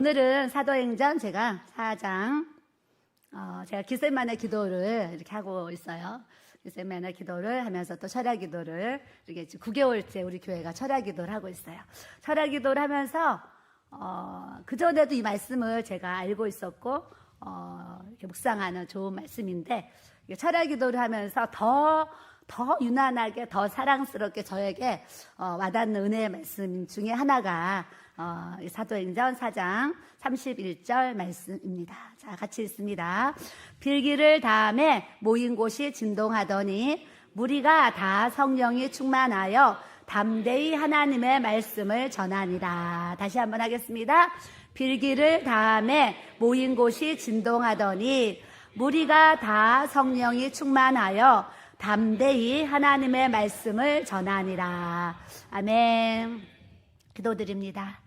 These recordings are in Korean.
오늘은 사도행전 제가 4장 제가 겟세마네 기도를 이렇게 하고 있어요. 겟세마네 기도를 하면서 또 철야 기도를 이렇게 9개월째 우리 교회가 철야 기도를 하고 있어요. 철야 기도를 하면서 그전에도 이 말씀을 제가 알고 있었고 이렇게 묵상하는 좋은 말씀인데, 철야 기도를 하면서 더 유난하게 더 사랑스럽게 저에게 와닿는 은혜의 말씀 중에 하나가 사도행전 4장 31절 말씀입니다. 자, 같이 읽습니다. 빌기를 다음에 모인 곳이 진동하더니 무리가 다 성령이 충만하여 담대히 하나님의 말씀을 전하니라. 다시 한번 하겠습니다. 빌기를 다음에 모인 곳이 진동하더니 무리가 다 성령이 충만하여 담대히 하나님의 말씀을 전하니라. 아멘. 기도드립니다.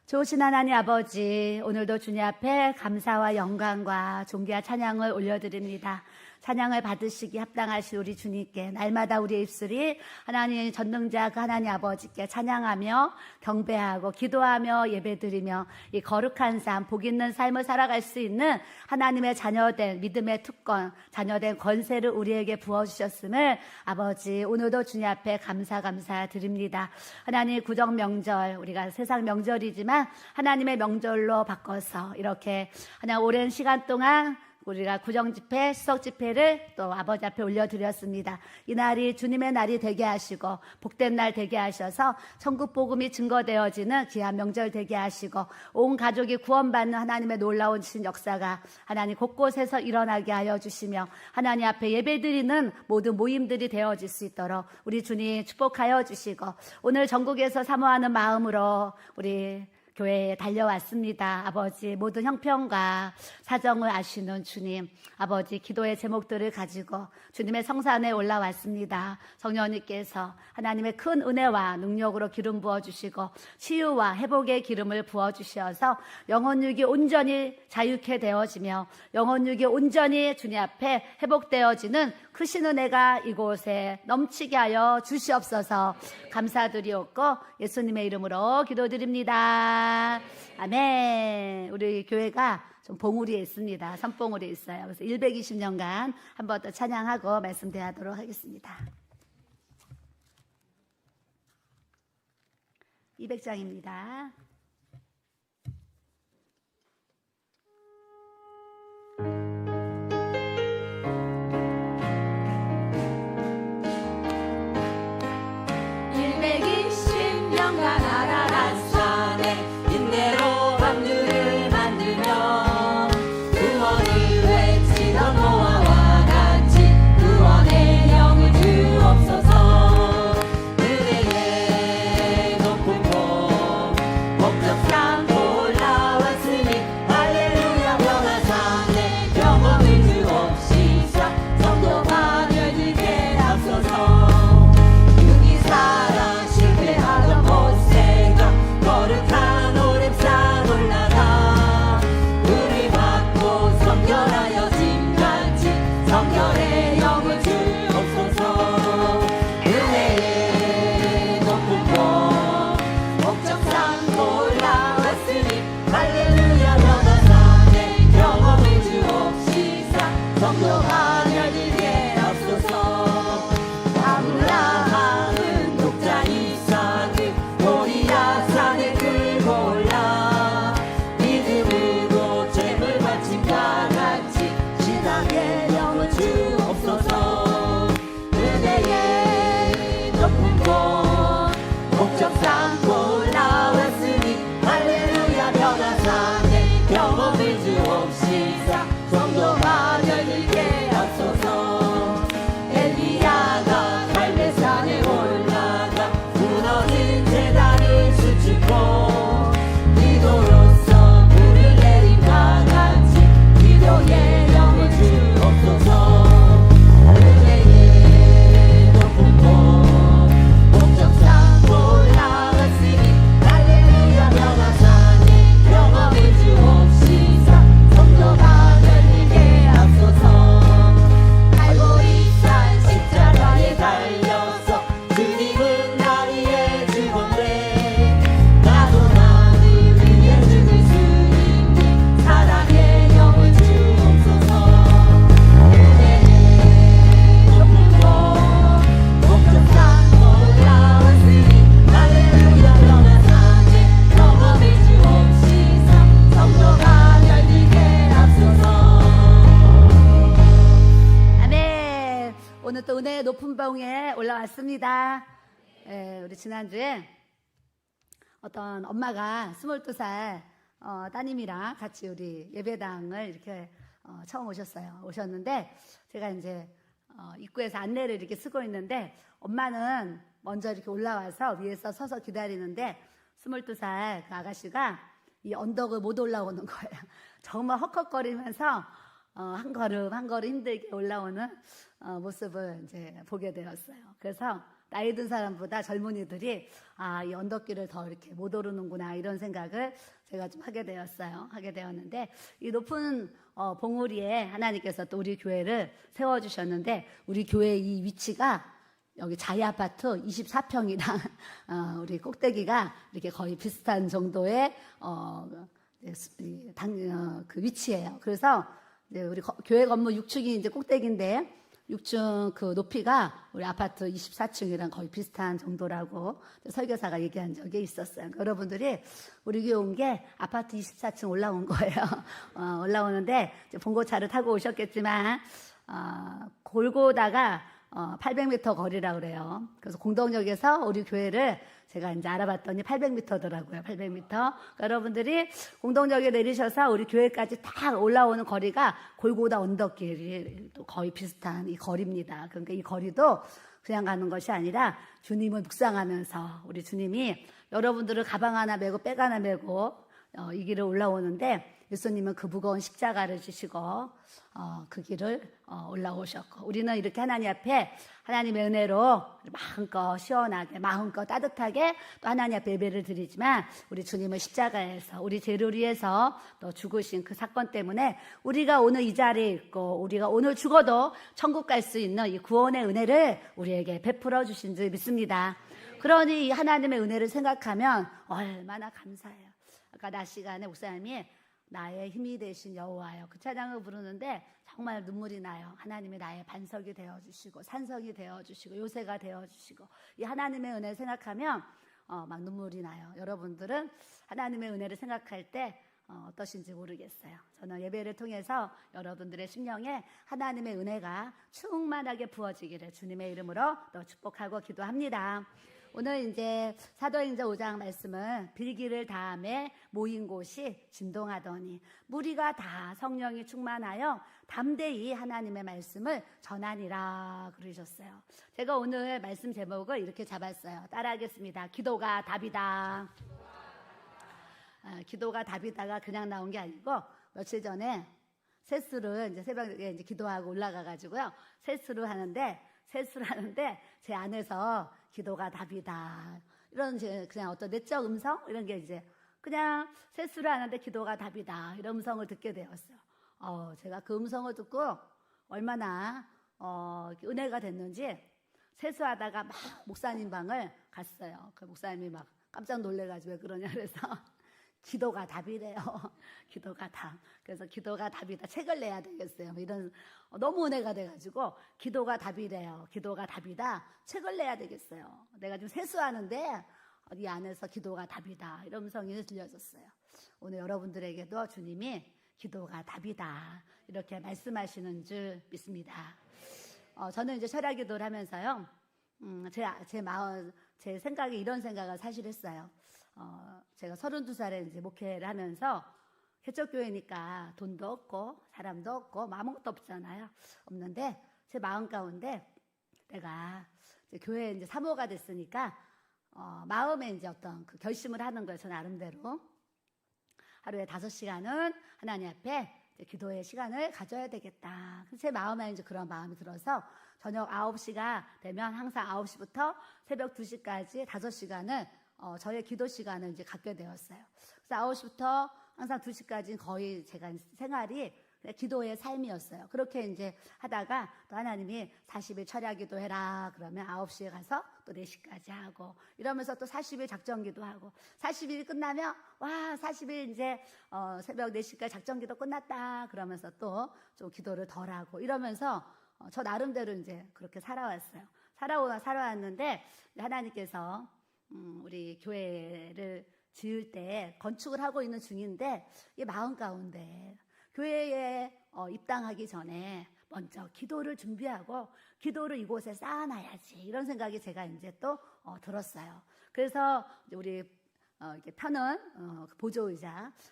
좋으신 하나님 아버지, 오늘도 주님 앞에 감사와 영광과 존귀와 찬양을 올려드립니다. 찬양을 받으시기 합당하신 우리 주님께 날마다 우리의 입술이 하나님 전능자 그 하나님 아버지께 찬양하며 경배하고 기도하며 예배드리며 이 거룩한 삶, 복 있는 삶을 살아갈 수 있는 하나님의 자녀된 믿음의 특권, 자녀된 권세를 우리에게 부어주셨음을 아버지 오늘도 주님 앞에 감사드립니다. 하나님 구정 명절, 우리가 세상 명절이지만 하나님의 명절로 바꿔서 이렇게 하나님 오랜 시간 동안 우리가 구정집회, 수석집회를 또 아버지 앞에 올려드렸습니다. 이 날이 주님의 날이 되게 하시고 복된 날 되게 하셔서 천국 복음이 증거되어지는 귀한 명절 되게 하시고 온 가족이 구원받는 하나님의 놀라운 역사가 하나님 곳곳에서 일어나게 하여 주시며 하나님 앞에 예배드리는 모든 모임들이 되어질 수 있도록 우리 주님 축복하여 주시고, 오늘 전국에서 사모하는 마음으로 우리 교회에 달려왔습니다. 아버지, 모든 형편과 사정을 아시는 주님, 아버지 기도의 제목들을 가지고 주님의 성산에 올라왔습니다. 성령님께서 하나님의 큰 은혜와 능력으로 기름 부어주시고 치유와 회복의 기름을 부어주셔서 영혼육이 온전히 자유케 되어지며 영혼육이 온전히 주님 앞에 회복되어지는 크신 은혜가 이곳에 넘치게 하여 주시옵소서. 감사드리옵고 예수님의 이름으로 기도드립니다. 아멘. 우리 교회가 좀 봉우리에 있습니다. 선봉우리에 있어요. 그래서 120년간 한 번 더 찬양하고 말씀 대하도록 하겠습니다. 200장입니다. 성도가 높은 봉에 올라왔습니다. 예, 우리 지난주에 어떤 엄마가 22살 따님이랑 같이 우리 예배당을 이렇게 처음 오셨는데 제가 이제 입구에서 안내를 이렇게 쓰고 있는데 엄마는 먼저 이렇게 올라와서 위에서 서서 기다리는데 22살 그 아가씨가 이 언덕을 못 올라오는 거예요. 정말 헉헉거리면서 한 걸음 한 걸음 힘들게 올라오는 모습을 이제 보게 되었어요. 그래서 나이 든 사람보다 젊은이들이 이 언덕길을 더 이렇게 못 오르는구나 이런 생각을 제가 좀 하게 되었는데 이 높은 봉우리에 하나님께서 또 우리 교회를 세워주셨는데 우리 교회 이 위치가 여기 자이 아파트 24평이랑 우리 꼭대기가 이렇게 거의 비슷한 정도의 그 위치예요. 그래서 이제 우리 교회 건물 6층이 이제 꼭대기인데 6층 그 높이가 우리 아파트 24층이랑 거의 비슷한 정도라고 설교사가 얘기한 적이 있었어요. 그러니까 여러분들이 우리 교회 온 게 아파트 24층 올라온 거예요. 올라오는데 봉고차를 타고 오셨겠지만 골고다가 800m 거리라고 그래요. 그래서 공동역에서 우리 교회를 제가 이제 알아봤더니 800m더라고요. 800m. 그러니까 여러분들이 공동역에 내리셔서 우리 교회까지 딱 올라오는 거리가 골고다 언덕길이 또 거의 비슷한 이 거리입니다. 그러니까 이 거리도 그냥 가는 것이 아니라 주님을 묵상하면서 우리 주님이 여러분들을 가방 하나 메고 백 하나 메고 이 길을 올라오는데 예수님은 그 무거운 십자가를 지시고 그 길을 올라오셨고 우리는 이렇게 하나님 앞에 하나님의 은혜로 마음껏 시원하게 마음껏 따뜻하게 또 하나님 앞에 예배를 드리지만 우리 주님은 십자가에서 우리 죄를 위해서 또 죽으신 그 사건 때문에 우리가 오늘 이 자리에 있고 우리가 오늘 죽어도 천국 갈 수 있는 이 구원의 은혜를 우리에게 베풀어 주신 줄 믿습니다. 그러니 이 하나님의 은혜를 생각하면 얼마나 감사해요. 아까 낮 시간에 목사님이 나의 힘이 되신 여호와여 그 찬양을 부르는데 정말 눈물이 나요. 하나님이 나의 반석이 되어주시고 산석이 되어주시고 요새가 되어주시고 이 하나님의 은혜를 생각하면 막 눈물이 나요. 여러분들은 하나님의 은혜를 생각할 때 어떠신지 모르겠어요. 저는 예배를 통해서 여러분들의 심령에 하나님의 은혜가 충만하게 부어지기를 주님의 이름으로 또 축복하고 기도합니다. 오늘 이제 사도행전 5장 말씀은 빌기를 다음에 모인 곳이 진동하더니 무리가 다 성령이 충만하여 담대히 하나님의 말씀을 전하니라 그러셨어요. 제가 오늘 말씀 제목을 이렇게 잡았어요. 따라하겠습니다. 기도가 답이다. 기도가 답이다가 그냥 나온 게 아니고 며칠 전에 세수를 이제 새벽에 이제 기도하고 올라가가지고요. 세수를 하는데 제 안에서 기도가 답이다. 이런 그냥 어떤 내적 음성 이런 게 이제 그냥 세수를 하는데 기도가 답이다. 이런 음성을 듣게 되었어요. 제가 그 음성을 듣고 얼마나 은혜가 됐는지 세수하다가 막 목사님 방을 갔어요. 그 목사님이 막 깜짝 놀래가지고 왜 그러냐 그래서 기도가 답이래요. 기도가 답. 그래서 기도가 답이다. 책을 내야 되겠어요. 이런 너무 은혜가 돼가지고 기도가 답이래요. 기도가 답이다. 책을 내야 되겠어요. 내가 지금 세수하는데 이 안에서 기도가 답이다. 이런 음성이 들려졌어요. 오늘 여러분들에게도 주님이 기도가 답이다. 이렇게 말씀하시는 줄 믿습니다. 저는 이제 철야기도를 하면서요. 제 생각에 이런 생각을 사실 했어요. 제가 32살에 이제 목회를 하면서 개척교회니까 돈도 없고 사람도 없고 아무것도 없잖아요. 없는데 제 마음 가운데 내가 이제 교회에 이제 사모가 됐으니까 마음에 이제 어떤 그 결심을 하는 거예요. 저 나름대로 하루에 5시간은 하나님 앞에 이제 기도의 시간을 가져야 되겠다. 제 마음에 이제 그런 마음이 들어서 저녁 9시가 되면 항상 9시부터 새벽 2시까지 5시간을 저의 기도 시간을 이제 갖게 되었어요. 그래서 9시부터 항상 2시까지는 거의 제가 생활이 기도의 삶이었어요. 그렇게 이제 하다가 또 하나님이 40일 철야 기도해라. 그러면 9시에 가서 또 4시까지 하고 이러면서 또 40일 작정기도 하고 40일이 끝나면 와 40일 이제 새벽 4시까지 작정기도 끝났다. 그러면서 또 좀 기도를 덜 하고 이러면서 저 나름대로 이제 그렇게 살아왔어요. 살아왔는데 하나님께서 우리 교회를 지을 때 건축을 하고 있는 중인데 이 마음 가운데 교회에 입당하기 전에 먼저 기도를 준비하고 기도를 이곳에 쌓아놔야지 이런 생각이 제가 이제 또 들었어요. 그래서 우리 이렇게 펴는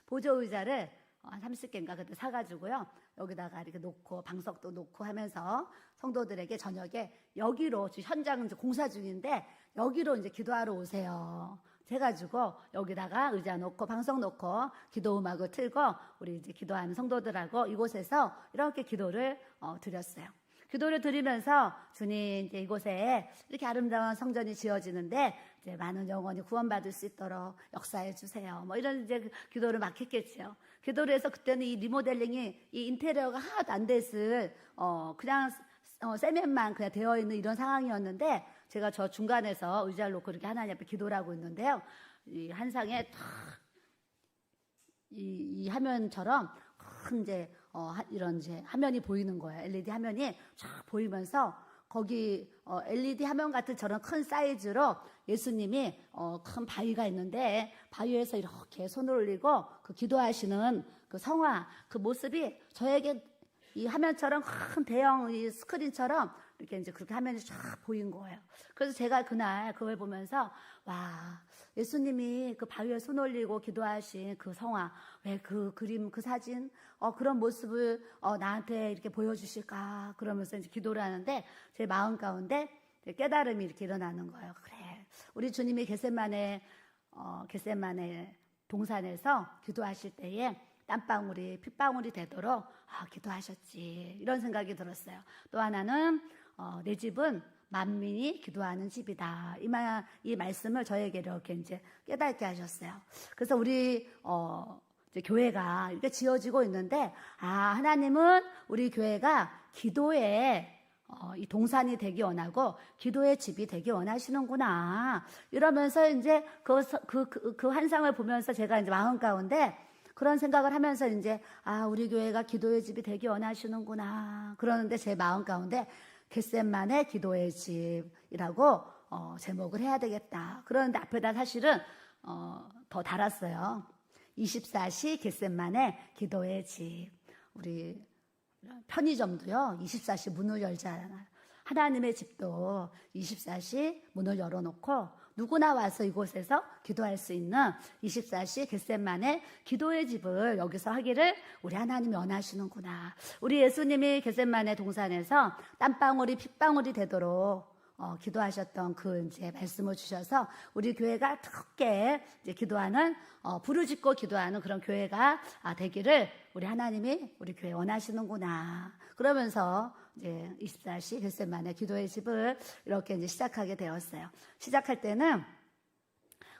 보조의자를 한 30개인가 그때 사가지고요. 여기다가 이렇게 놓고 방석도 놓고 하면서 성도들에게 저녁에 여기로 지금 현장 이제 공사 중인데 여기로 이제 기도하러 오세요. 해가지고 여기다가 의자 놓고 방석 놓고 기도 음악을 틀고 우리 이제 기도하는 성도들하고 이곳에서 이렇게 기도를 드렸어요. 기도를 드리면서 주님 이제 이곳에 이렇게 아름다운 성전이 지어지는데 이제 많은 영혼이 구원받을 수 있도록 역사해 주세요. 뭐 이런 이제 기도를 막 했겠죠. 기도를 해서 그때는 이 리모델링이 이 인테리어가 하나도 안 됐을 그냥 세면만 그냥 되어 있는 이런 상황이었는데 제가 저 중간에서 의자를 놓고 이렇게 하나님 앞에 기도를 하고 있는데요. 이 한상에 이 화면처럼 큰 이제 이런 이제 화면이 보이는 거예요. LED 화면이 쫙 보이면서 거기 LED 화면 같은 저런 큰 사이즈로 예수님이 큰 바위가 있는데 바위에서 이렇게 손을 올리고 그 기도하시는 그 성화 그 모습이 저에게 이 화면처럼 큰 대형 이 스크린처럼 이렇게 이제 그렇게 화면이 쫙 보인 거예요. 그래서 제가 그날 그걸 보면서 와 예수님이 그 바위에 손 올리고 기도하신 그 성화 왜 그 그림 그 사진 그런 모습을 나한테 이렇게 보여주실까 그러면서 이제 기도를 하는데 제 마음 가운데 깨달음이 이렇게 일어나는 거예요. 그래 우리 주님이 겟세마네 동산에서 기도하실 때에 땀방울이 핏방울이 되도록 기도하셨지 이런 생각이 들었어요. 또 하나는 내 집은 만민이 기도하는 집이다. 이 말씀을 저에게 이렇게 이제 깨닫게 하셨어요. 그래서 우리 이제 교회가 이렇게 지어지고 있는데 하나님은 우리 교회가 기도에 이 동산이 되기 원하고 기도의 집이 되기 원하시는구나. 이러면서 이제 그 환상을 보면서 제가 이제 마음 가운데 그런 생각을 하면서 이제 우리 교회가 기도의 집이 되기 원하시는구나. 그러는데 제 마음 가운데 겟세마네 기도의 집이라고 제목을 해야 되겠다. 그러는데 앞에다 사실은 더 달았어요. 24시 겟세마네 기도의 집. 우리 편의점도요 24시 문을 열잖아요. 하나님의 집도 24시 문을 열어놓고 누구나 와서 이곳에서 기도할 수 있는 24시 겟세마네 기도의 집을 여기서 하기를 우리 하나님이 원하시는구나. 우리 예수님이 겟세마네 동산에서 땀방울이 핏방울이 되도록 기도하셨던 그 이제 말씀을 주셔서 우리 교회가 특게 이제 기도하는 부르짖고 기도하는 그런 교회가 되기를 우리 하나님이 우리 교회 원하시는구나. 그러면서 이제 24시 겟세마네 기도의 집을 이렇게 이제 시작하게 되었어요. 시작할 때는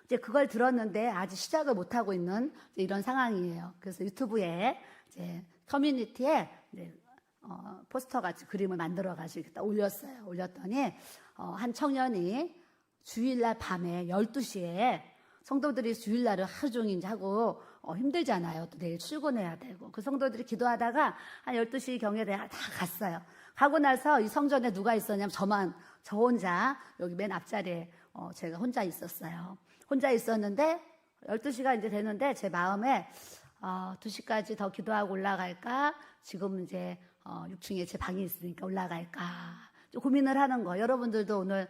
이제 그걸 들었는데 아직 시작을 못 하고 있는 이런 상황이에요. 그래서 유튜브에 이제 커뮤니티에 이제 포스터 같이 그림을 만들어 가지고 딱 올렸어요. 올렸더니 한 청년이 주일날 밤에 12시에 성도들이 주일날을 하루 종일 이제 하고 힘들잖아요. 또 내일 출근해야 되고. 그 성도들이 기도하다가 한 12시 경에 다 갔어요. 가고 나서 이 성전에 누가 있었냐면 저 혼자 여기 맨 앞자리에 제가 혼자 있었어요. 혼자 있었는데 12시가 이제 되는데 제 마음에 2시까지 더 기도하고 올라갈까? 지금 이제 6층에 제 방이 있으니까 올라갈까? 좀 고민을 하는 거. 여러분들도 오늘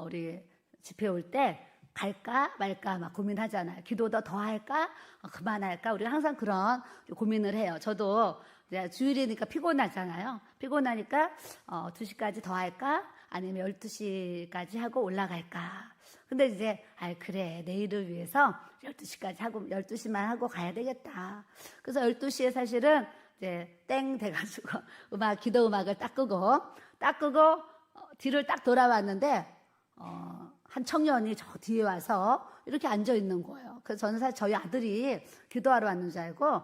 우리 집회 올 때 갈까 말까 막 고민하잖아요. 기도도 더 할까? 그만할까? 우리가 항상 그런 고민을 해요. 저도 이제 주일이니까 피곤하잖아요. 피곤하니까 2시까지 더 할까? 아니면 12시까지 하고 올라갈까? 근데 이제 그래 내일을 위해서 12시까지 하고 12시만 하고 가야 되겠다. 그래서 12시에 사실은 이제 땡 돼가지고 기도 음악을 딱 끄고 뒤를 딱 돌아왔는데 한 청년이 저 뒤에 와서 이렇게 앉아 있는 거예요. 그래서 저는 사실 저희 아들이 기도하러 왔는 줄 알고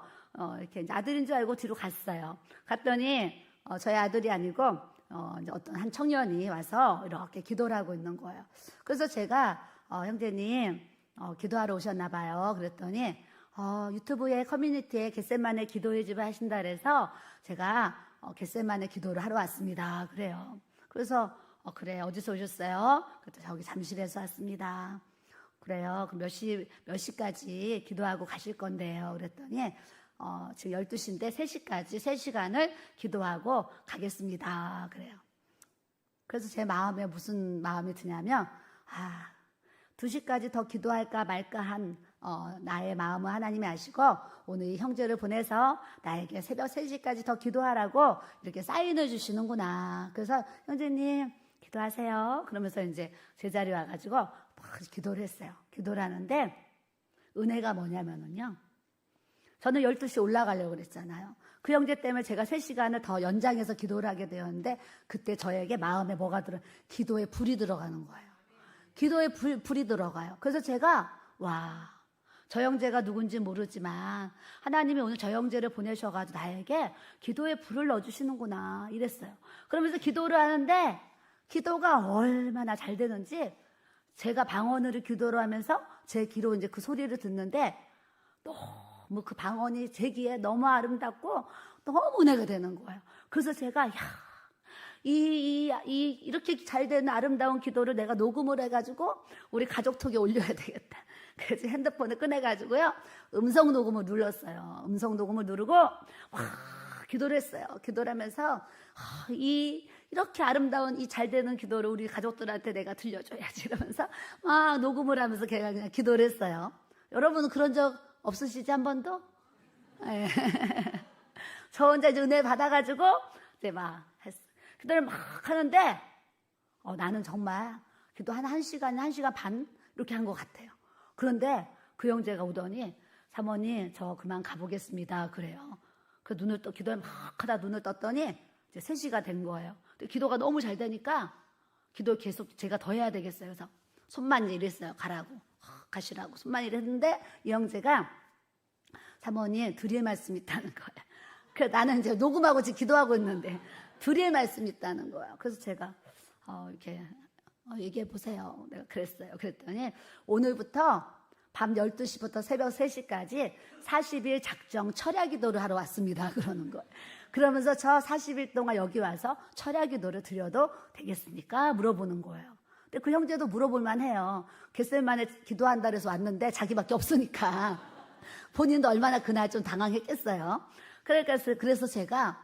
이렇게 이제 아들인 줄 알고 뒤로 갔어요. 갔더니 저희 아들이 아니고 이제 어떤 한 청년이 와서 이렇게 기도를 하고 있는 거예요. 그래서 제가 형제님 기도하러 오셨나 봐요. 그랬더니 유튜브에 커뮤니티에 겟세마네 기도의 집을 하신다 그래서 제가 겟세마네 기도를 하러 왔습니다. 그래요. 그래서 그래 어디서 오셨어요? 그때 저기 잠실에서 왔습니다. 그래요. 그럼 몇 시까지 기도하고 가실 건데요? 그랬더니 지금 12시인데 3시까지 3시간을 기도하고 가겠습니다. 그래요. 그래서 제 마음에 무슨 마음이 드냐면 2시까지 더 기도할까 말까 한 나의 마음을 하나님이 아시고 오늘 이 형제를 보내서 나에게 새벽 3시까지 더 기도하라고 이렇게 사인을 주시는구나. 그래서 형제님 기도하세요. 그러면서 이제 제자리에 와가지고 막 기도를 했어요. 기도를 하는데 은혜가 뭐냐면은요. 저는 12시에 올라가려고 그랬잖아요. 그 형제 때문에 제가 3시간을 더 연장해서 기도를 하게 되었는데 그때 저에게 마음에 뭐가 기도에 불이 들어가는 거예요. 기도에 불이 들어가요. 그래서 제가 저 형제가 누군지 모르지만 하나님이 오늘 저 형제를 보내셔가지고 나에게 기도에 불을 넣어주시는구나 이랬어요. 그러면서 기도를 하는데 기도가 얼마나 잘 되는지 제가 방언으로 기도를 하면서 제 귀로 이제 그 소리를 듣는데 너무 그 방언이 제 귀에 너무 아름답고 너무 은혜가 되는 거예요. 그래서 제가 이렇게 잘 되는 아름다운 기도를 내가 녹음을 해가지고 우리 가족톡에 올려야 되겠다. 그래서 핸드폰을 꺼내가지고요 음성 녹음을 눌렀어요. 음성 녹음을 누르고 기도를 했어요. 기도를 하면서 이렇게 아름다운 이 잘 되는 기도를 우리 가족들한테 내가 들려줘야지 이러면서 막 녹음을 하면서 걔가 그냥 기도를 했어요. 여러분은 그런 적 없으시지 한 번도? 네. 저 혼자 이제 은혜 받아가지고 이제 막 했어. 기도를 막 하는데 나는 정말 기도 한 1시간 반 이렇게 한 것 같아요. 그런데 그 형제가 오더니 사모님 저 그만 가보겠습니다 그래요. 그 기도를 막 하다 눈을 떴더니 이제 3시가 된 거예요. 기도가 너무 잘 되니까 기도 계속 제가 더 해야 되겠어요. 그래서 손만 이제 이랬어요. 가시라고 손만 이랬는데 이 형제가 사모님 드릴 말씀이 있다는 거예요. 그래서 나는 이제 녹음하고 지금 기도하고 있는데 드릴 말씀이 있다는 거예요. 그래서 제가 이렇게 얘기해 보세요. 내가 그랬어요. 그랬더니 오늘부터 밤 12시부터 새벽 3시까지 40일 작정 철야 기도를 하러 왔습니다. 그러는 거예요. 그러면서 저 40일 동안 여기 와서 철야 기도를 드려도 되겠습니까? 물어보는 거예요. 근데 그 형제도 물어볼만 해요. 겟세마네 기도한다 그래서 왔는데 자기밖에 없으니까 본인도 얼마나 그날 좀 당황했겠어요. 그래서 제가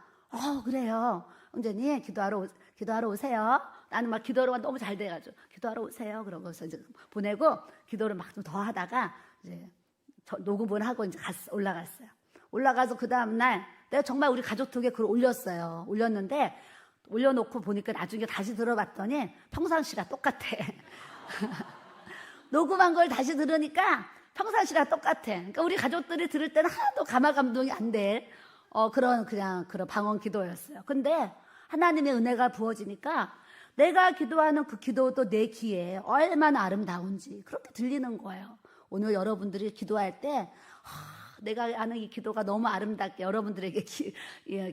그래요. 형제님 기도하러 오세요. 나는 막 기도가 너무 잘 돼가지고 기도하러 오세요. 그러고서 이제 보내고 기도를 막 좀 더 하다가 이제 녹음을 하고 이제 올라갔어요. 올라가서 그 다음날 내가 정말 우리 가족톡에 그걸 올렸어요. 올렸는데 올려놓고 보니까 나중에 다시 들어봤더니 평상시랑 똑같아. 녹음한 걸 다시 들으니까 평상시랑 똑같아. 그러니까 우리 가족들이 들을 때는 하나도 감화감동이 안 돼. 그런 방언 기도였어요. 근데 하나님의 은혜가 부어지니까 내가 기도하는 그 기도도 내 귀에 얼마나 아름다운지 그렇게 들리는 거예요. 오늘 여러분들이 기도할 때 내가 하는 이 기도가 너무 아름답게 여러분들에게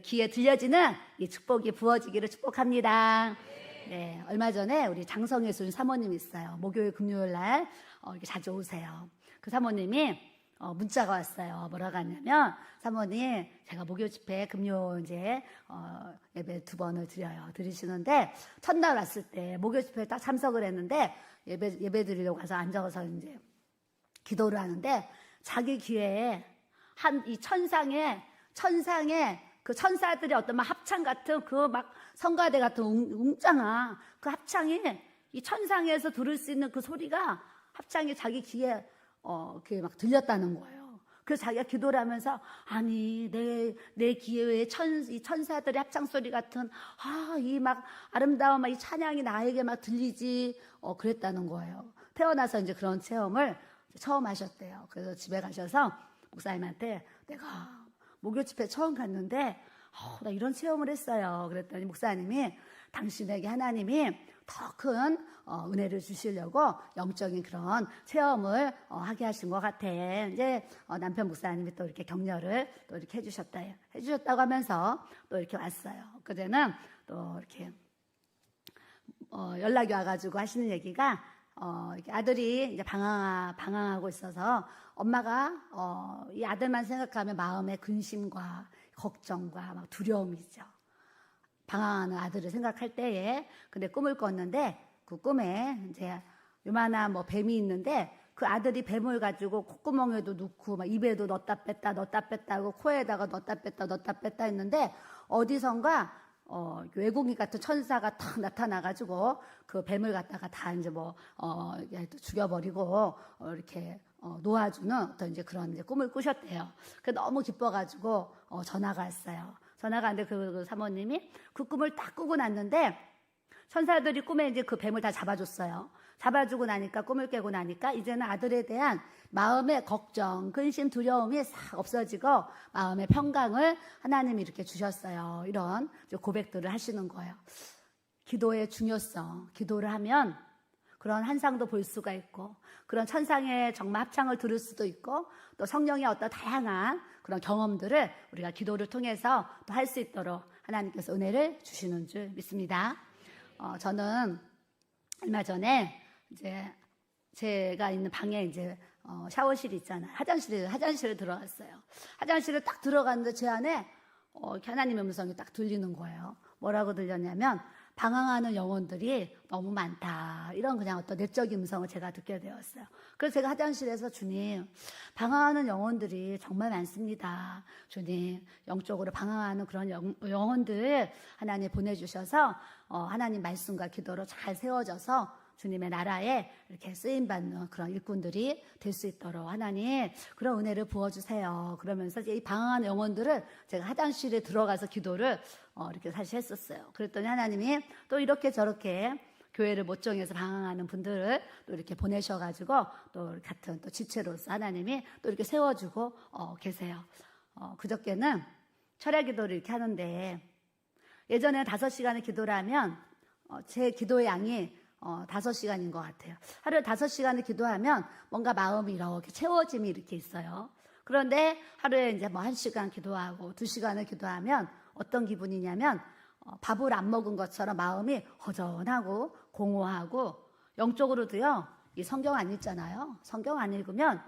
귀에 들려지는 이 축복이 부어지기를 축복합니다. 네, 얼마 전에 우리 장성예순 사모님 있어요. 목요일 금요일 날 이렇게 자주 오세요. 그 사모님이 문자가 왔어요. 뭐라고 하냐면 사모님 제가 목요 집회 금요 이제 예배 2번을 드리시는데 첫날 왔을 때 목요 집회에 딱 참석을 했는데 예배 드리려고 가서 앉아서 이제 기도를 하는데 자기 귀에 이 천상에 그 천사들의 어떤 막 합창 같은 그 막 성가대 같은 웅장한 그 합창이 이 천상에서 들을 수 있는 그 소리가 합창이 자기 귀에 그게 막 들렸다는 거예요. 그래서 자기가 기도를 하면서 아니 내 귀에 이 천사들의 합창 소리 같은 이 막 아름다운 막 이 찬양이 나에게 막 들리지 그랬다는 거예요. 태어나서 이제 그런 체험을 처음 하셨대요. 그래서 집에 가셔서 목사님한테 내가 목요 집회 처음 갔는데 나 이런 체험을 했어요. 그랬더니 목사님이 당신에게 하나님이 더 큰 은혜를 주시려고 영적인 그런 체험을 하게 하신 것 같아. 이제 남편 목사님이 또 이렇게 격려를 또 이렇게 해주셨다고 하면서 또 이렇게 왔어요. 그제는 또 이렇게 연락이 와가지고 하시는 얘기가 이렇게 아들이 이제 방황하고 있어서 엄마가 이 아들만 생각하면 마음에 근심과 걱정과 막 두려움이 있죠. 방황하는 아들을 생각할 때에 근데 꿈을 꿨는데 그 꿈에 이제 요만한 뭐 뱀이 있는데 그 아들이 뱀을 가지고 콧구멍에도 넣고 막 입에도 넣었다 뺐다 하고 코에다가 넣었다 뺐다 했는데 어디선가 외국인 같은 천사가 탁 나타나가지고 그 뱀을 갖다가 다 이제 죽여버리고 이렇게 놓아주는 어떤 이제 그런 이제 꿈을 꾸셨대요. 그 너무 기뻐가지고 전화가 왔어요. 전화가 왔는데 그 사모님이 그 꿈을 딱 꾸고 났는데 천사들이 꿈에 이제 그 뱀을 다 잡아줬어요. 잡아주고 나니까 꿈을 깨고 나니까 이제는 아들에 대한 마음의 걱정, 근심, 두려움이 싹 없어지고 마음의 평강을 하나님이 이렇게 주셨어요. 이런 고백들을 하시는 거예요. 기도의 중요성, 기도를 하면 그런 환상도 볼 수가 있고 그런 천상의 정말 합창을 들을 수도 있고 또 성령의 어떤 다양한 그런 경험들을 우리가 기도를 통해서 또 할 수 있도록 하나님께서 은혜를 주시는 줄 믿습니다. 저는 얼마 전에 이제 제가 있는 방에 이제 샤워실이 있잖아요. 화장실에 들어갔어요. 화장실에 딱 들어갔는데 제 안에 하나님의 음성이 딱 들리는 거예요. 뭐라고 들렸냐면 방황하는 영혼들이 너무 많다. 이런 그냥 어떤 내적인 음성을 제가 듣게 되었어요. 그래서 제가 화장실에서 주님, 방황하는 영혼들이 정말 많습니다. 주님, 영적으로 방황하는 그런 영혼들 하나님 보내주셔서 하나님 말씀과 기도로 잘 세워져서 주님의 나라에 이렇게 쓰임받는 그런 일꾼들이 될 수 있도록 하나님 그런 은혜를 부어주세요. 그러면서 이 방황한 영혼들을 제가 화장실에 들어가서 기도를 이렇게 사실 했었어요. 그랬더니 하나님이 또 이렇게 저렇게 교회를 못 정해서 방황하는 분들을 또 이렇게 보내셔가지고 또 같은 또 지체로서 하나님이 또 이렇게 세워주고 계세요. 그저께는 철야 기도를 이렇게 하는데 예전에 5시간을 기도를 하면 제 기도의 양이 5시간인 것 같아요. 하루에 5시간을 기도하면 뭔가 마음이 이렇게 채워짐이 이렇게 있어요. 그런데 하루에 이제 1시간 기도하고 2시간을 기도하면 어떤 기분이냐면 밥을 안 먹은 것처럼 마음이 허전하고 공허하고 영적으로도요. 이 성경 안 읽잖아요. 성경 안 읽으면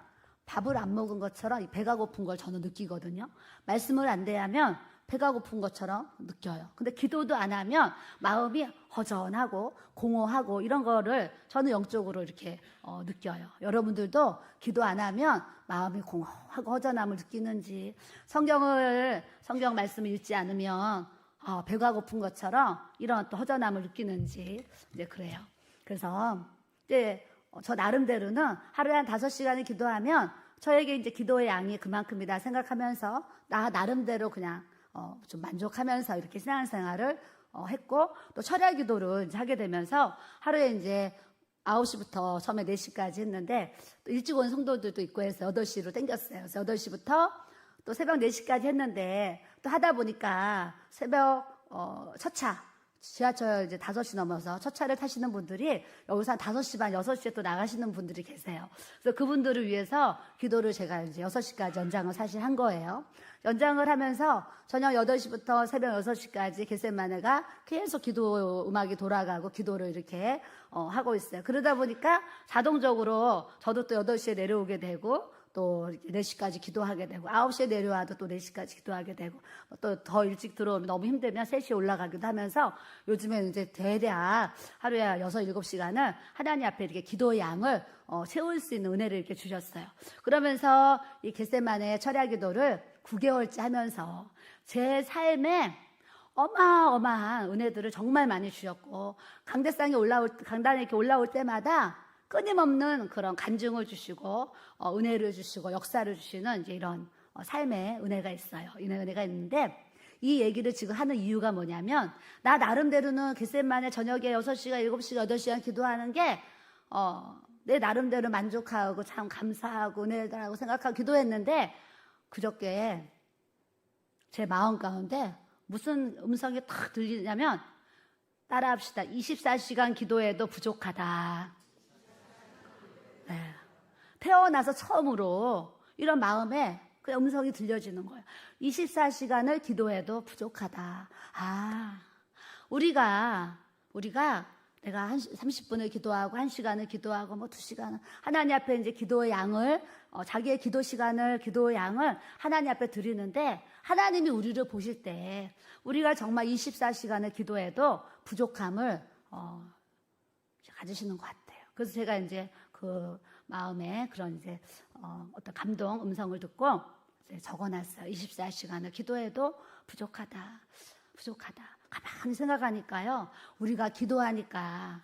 밥을 안 먹은 것처럼 배가 고픈 걸 저는 느끼거든요. 말씀을 안 대하면 배가 고픈 것처럼 느껴요. 근데 기도도 안 하면 마음이 허전하고 공허하고 이런 거를 저는 영적으로 이렇게 느껴요. 여러분들도 기도 안 하면 마음이 공허하고 허전함을 느끼는지 성경 말씀을 읽지 않으면 배가 고픈 것처럼 이런 또 허전함을 느끼는지 이제 그래요. 그래서 이제 저 나름대로는 하루에 한 5시간을 기도하면 저에게 이제 기도의 양이 그만큼이다 생각하면서 나 나름대로 그냥 좀 만족하면서 이렇게 신앙생활을 했고 또 철야 기도를 이제 하게 되면서 하루에 이제 9시부터 처음에 4시까지 했는데 또 일찍 온 성도들도 있고 해서 8시로 땡겼어요. 그래서 8시부터 또 새벽 4시까지 했는데 또 하다 보니까 새벽 첫차 지하철 이제 5시 넘어서 첫 차를 타시는 분들이 여기서 한 5시 반, 6시에 또 나가시는 분들이 계세요. 그래서 그분들을 위해서 기도를 제가 이제 6시까지 연장을 사실 한 거예요. 연장을 하면서 저녁 8시부터 새벽 6시까지 겟세마네가 계속 기도 음악이 돌아가고 기도를 이렇게 하고 있어요. 그러다 보니까 자동적으로 저도 또 8시에 내려오게 되고 또 4시까지 기도하게 되고 9시에 내려와도 또 4시까지 기도하게 되고 또 더 일찍 들어오면 너무 힘들면 3시에 올라가기도 하면서 요즘에는 이제 대략 하루에 6, 7시간을 하나님 앞에 이렇게 기도의 양을 채울 수 있는 은혜를 이렇게 주셨어요. 그러면서 이 겟세마네 철야 기도를 9개월째 하면서 제 삶에 어마어마한 은혜들을 정말 많이 주셨고 강단에 이렇게 올라올 때마다 끊임없는 그런 간증을 주시고 은혜를 주시고 역사를 주시는 이제 이런 삶의 은혜가 있어요. 이 은혜가 있는데 이 얘기를 지금 하는 이유가 뭐냐면 나 나름대로는 겟세마네 저녁에 6시간, 7시간, 8시간 기도하는 게 내 나름대로 만족하고 참 감사하고 은혜다라고 생각하고 기도했는데 그저께 제 마음 가운데 무슨 음성이 탁 들리냐면 따라합시다. 24시간 기도해도 부족하다. 네. 태어나서 처음으로 이런 마음에 그 음성이 들려지는 거예요. 24시간을 기도해도 부족하다. 우리가 내가 30분을 기도하고 1시간을 기도하고 2시간을 하나님 앞에 이제 기도의 양을 자기의 기도 시간을 기도의 양을 하나님 앞에 드리는데 하나님이 우리를 보실 때 우리가 정말 24시간을 기도해도 부족함을 가지시는 것 같아요. 그래서 제가 이제 그 마음에 그런 이제 어떤 감동 음성을 듣고 이제 적어놨어요. 24시간을 기도해도 부족하다. 가만히 생각하니까요. 우리가 기도하니까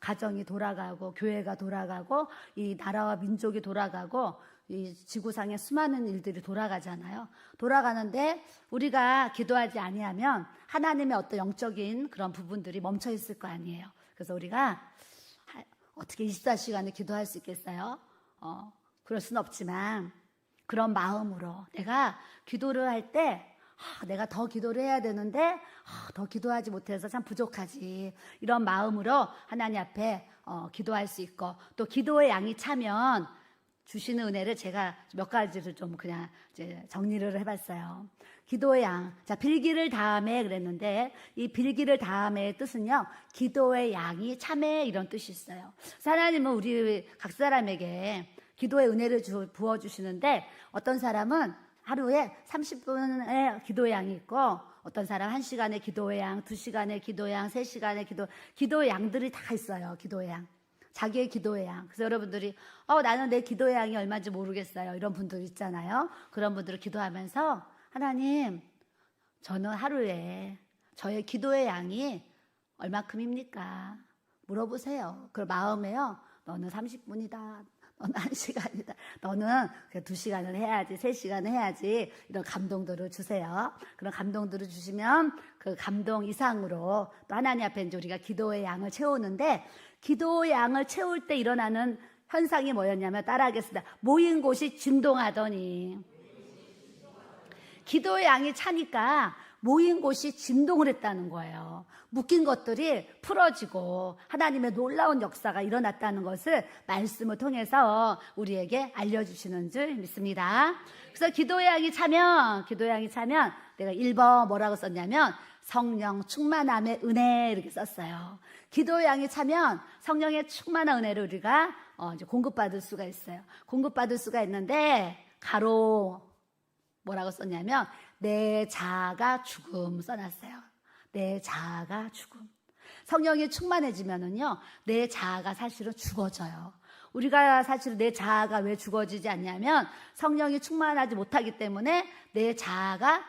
가정이 돌아가고 교회가 돌아가고 이 나라와 민족이 돌아가고 이 지구상에 수많은 일들이 돌아가잖아요. 돌아가는데 우리가 기도하지 아니하면 하나님의 어떤 영적인 그런 부분들이 멈춰 있을 거 아니에요. 그래서 우리가 어떻게 24시간을 기도할 수 있겠어요? 그럴 수는 없지만 그런 마음으로 내가 기도를 할 때 내가 더 기도를 해야 되는데 더 기도하지 못해서 참 부족하지. 이런 마음으로 하나님 앞에 기도할 수 있고 또 기도의 양이 차면 주시는 은혜를 제가 몇 가지를 좀 그냥 이제 정리를 해봤어요. 기도의 양. 자, 빌기를 다함에 그랬는데 이 빌기를 다함의 뜻은요. 기도의 양이 참에 이런 뜻이 있어요. 하나님은 우리 각 사람에게 기도의 은혜를 부어주시는데 어떤 사람은 하루에 30분의 기도의 양이 있고 어떤 사람 1시간의 기도의 양, 2시간의 기도의 양, 3시간의 기도의 양들이 다 있어요. 기도의 양. 자기의 기도의 양. 그래서 여러분들이 나는 내 기도의 양이 얼마인지 모르겠어요. 이런 분들 있잖아요. 그런 분들을 기도하면서 하나님, 저는 하루에 저의 기도의 양이 얼마큼입니까? 물어보세요. 그 마음에요. 너는 30분이다. 너는 1시간이다. 너는 2시간을 해야지, 3시간을 해야지. 이런 감동들을 주세요. 그런 감동들을 주시면 그 감동 이상으로 또 하나님 앞에 이제 우리가 기도의 양을 채우는데 기도의 양을 채울 때 일어나는 현상이 뭐였냐면 따라하겠습니다. 모인 곳이 진동하더니 기도의 양이 차니까 모인 곳이 진동을 했다는 거예요. 묶인 것들이 풀어지고 하나님의 놀라운 역사가 일어났다는 것을 말씀을 통해서 우리에게 알려주시는 줄 믿습니다. 그래서 기도의 양이 차면 내가 1번 뭐라고 썼냐면 성령 충만함의 은혜 이렇게 썼어요. 기도의 양이 차면 성령의 충만한 은혜를 우리가 이제 공급받을 수가 있어요. 공급받을 수가 있는데 가로 뭐라고 썼냐면 내 자아가 죽음 써놨어요. 내 자아가 죽음. 성령이 충만해지면은요, 내 자아가 사실은 죽어져요. 우리가 사실 내 자아가 왜 죽어지지 않냐면 성령이 충만하지 못하기 때문에 내 자아가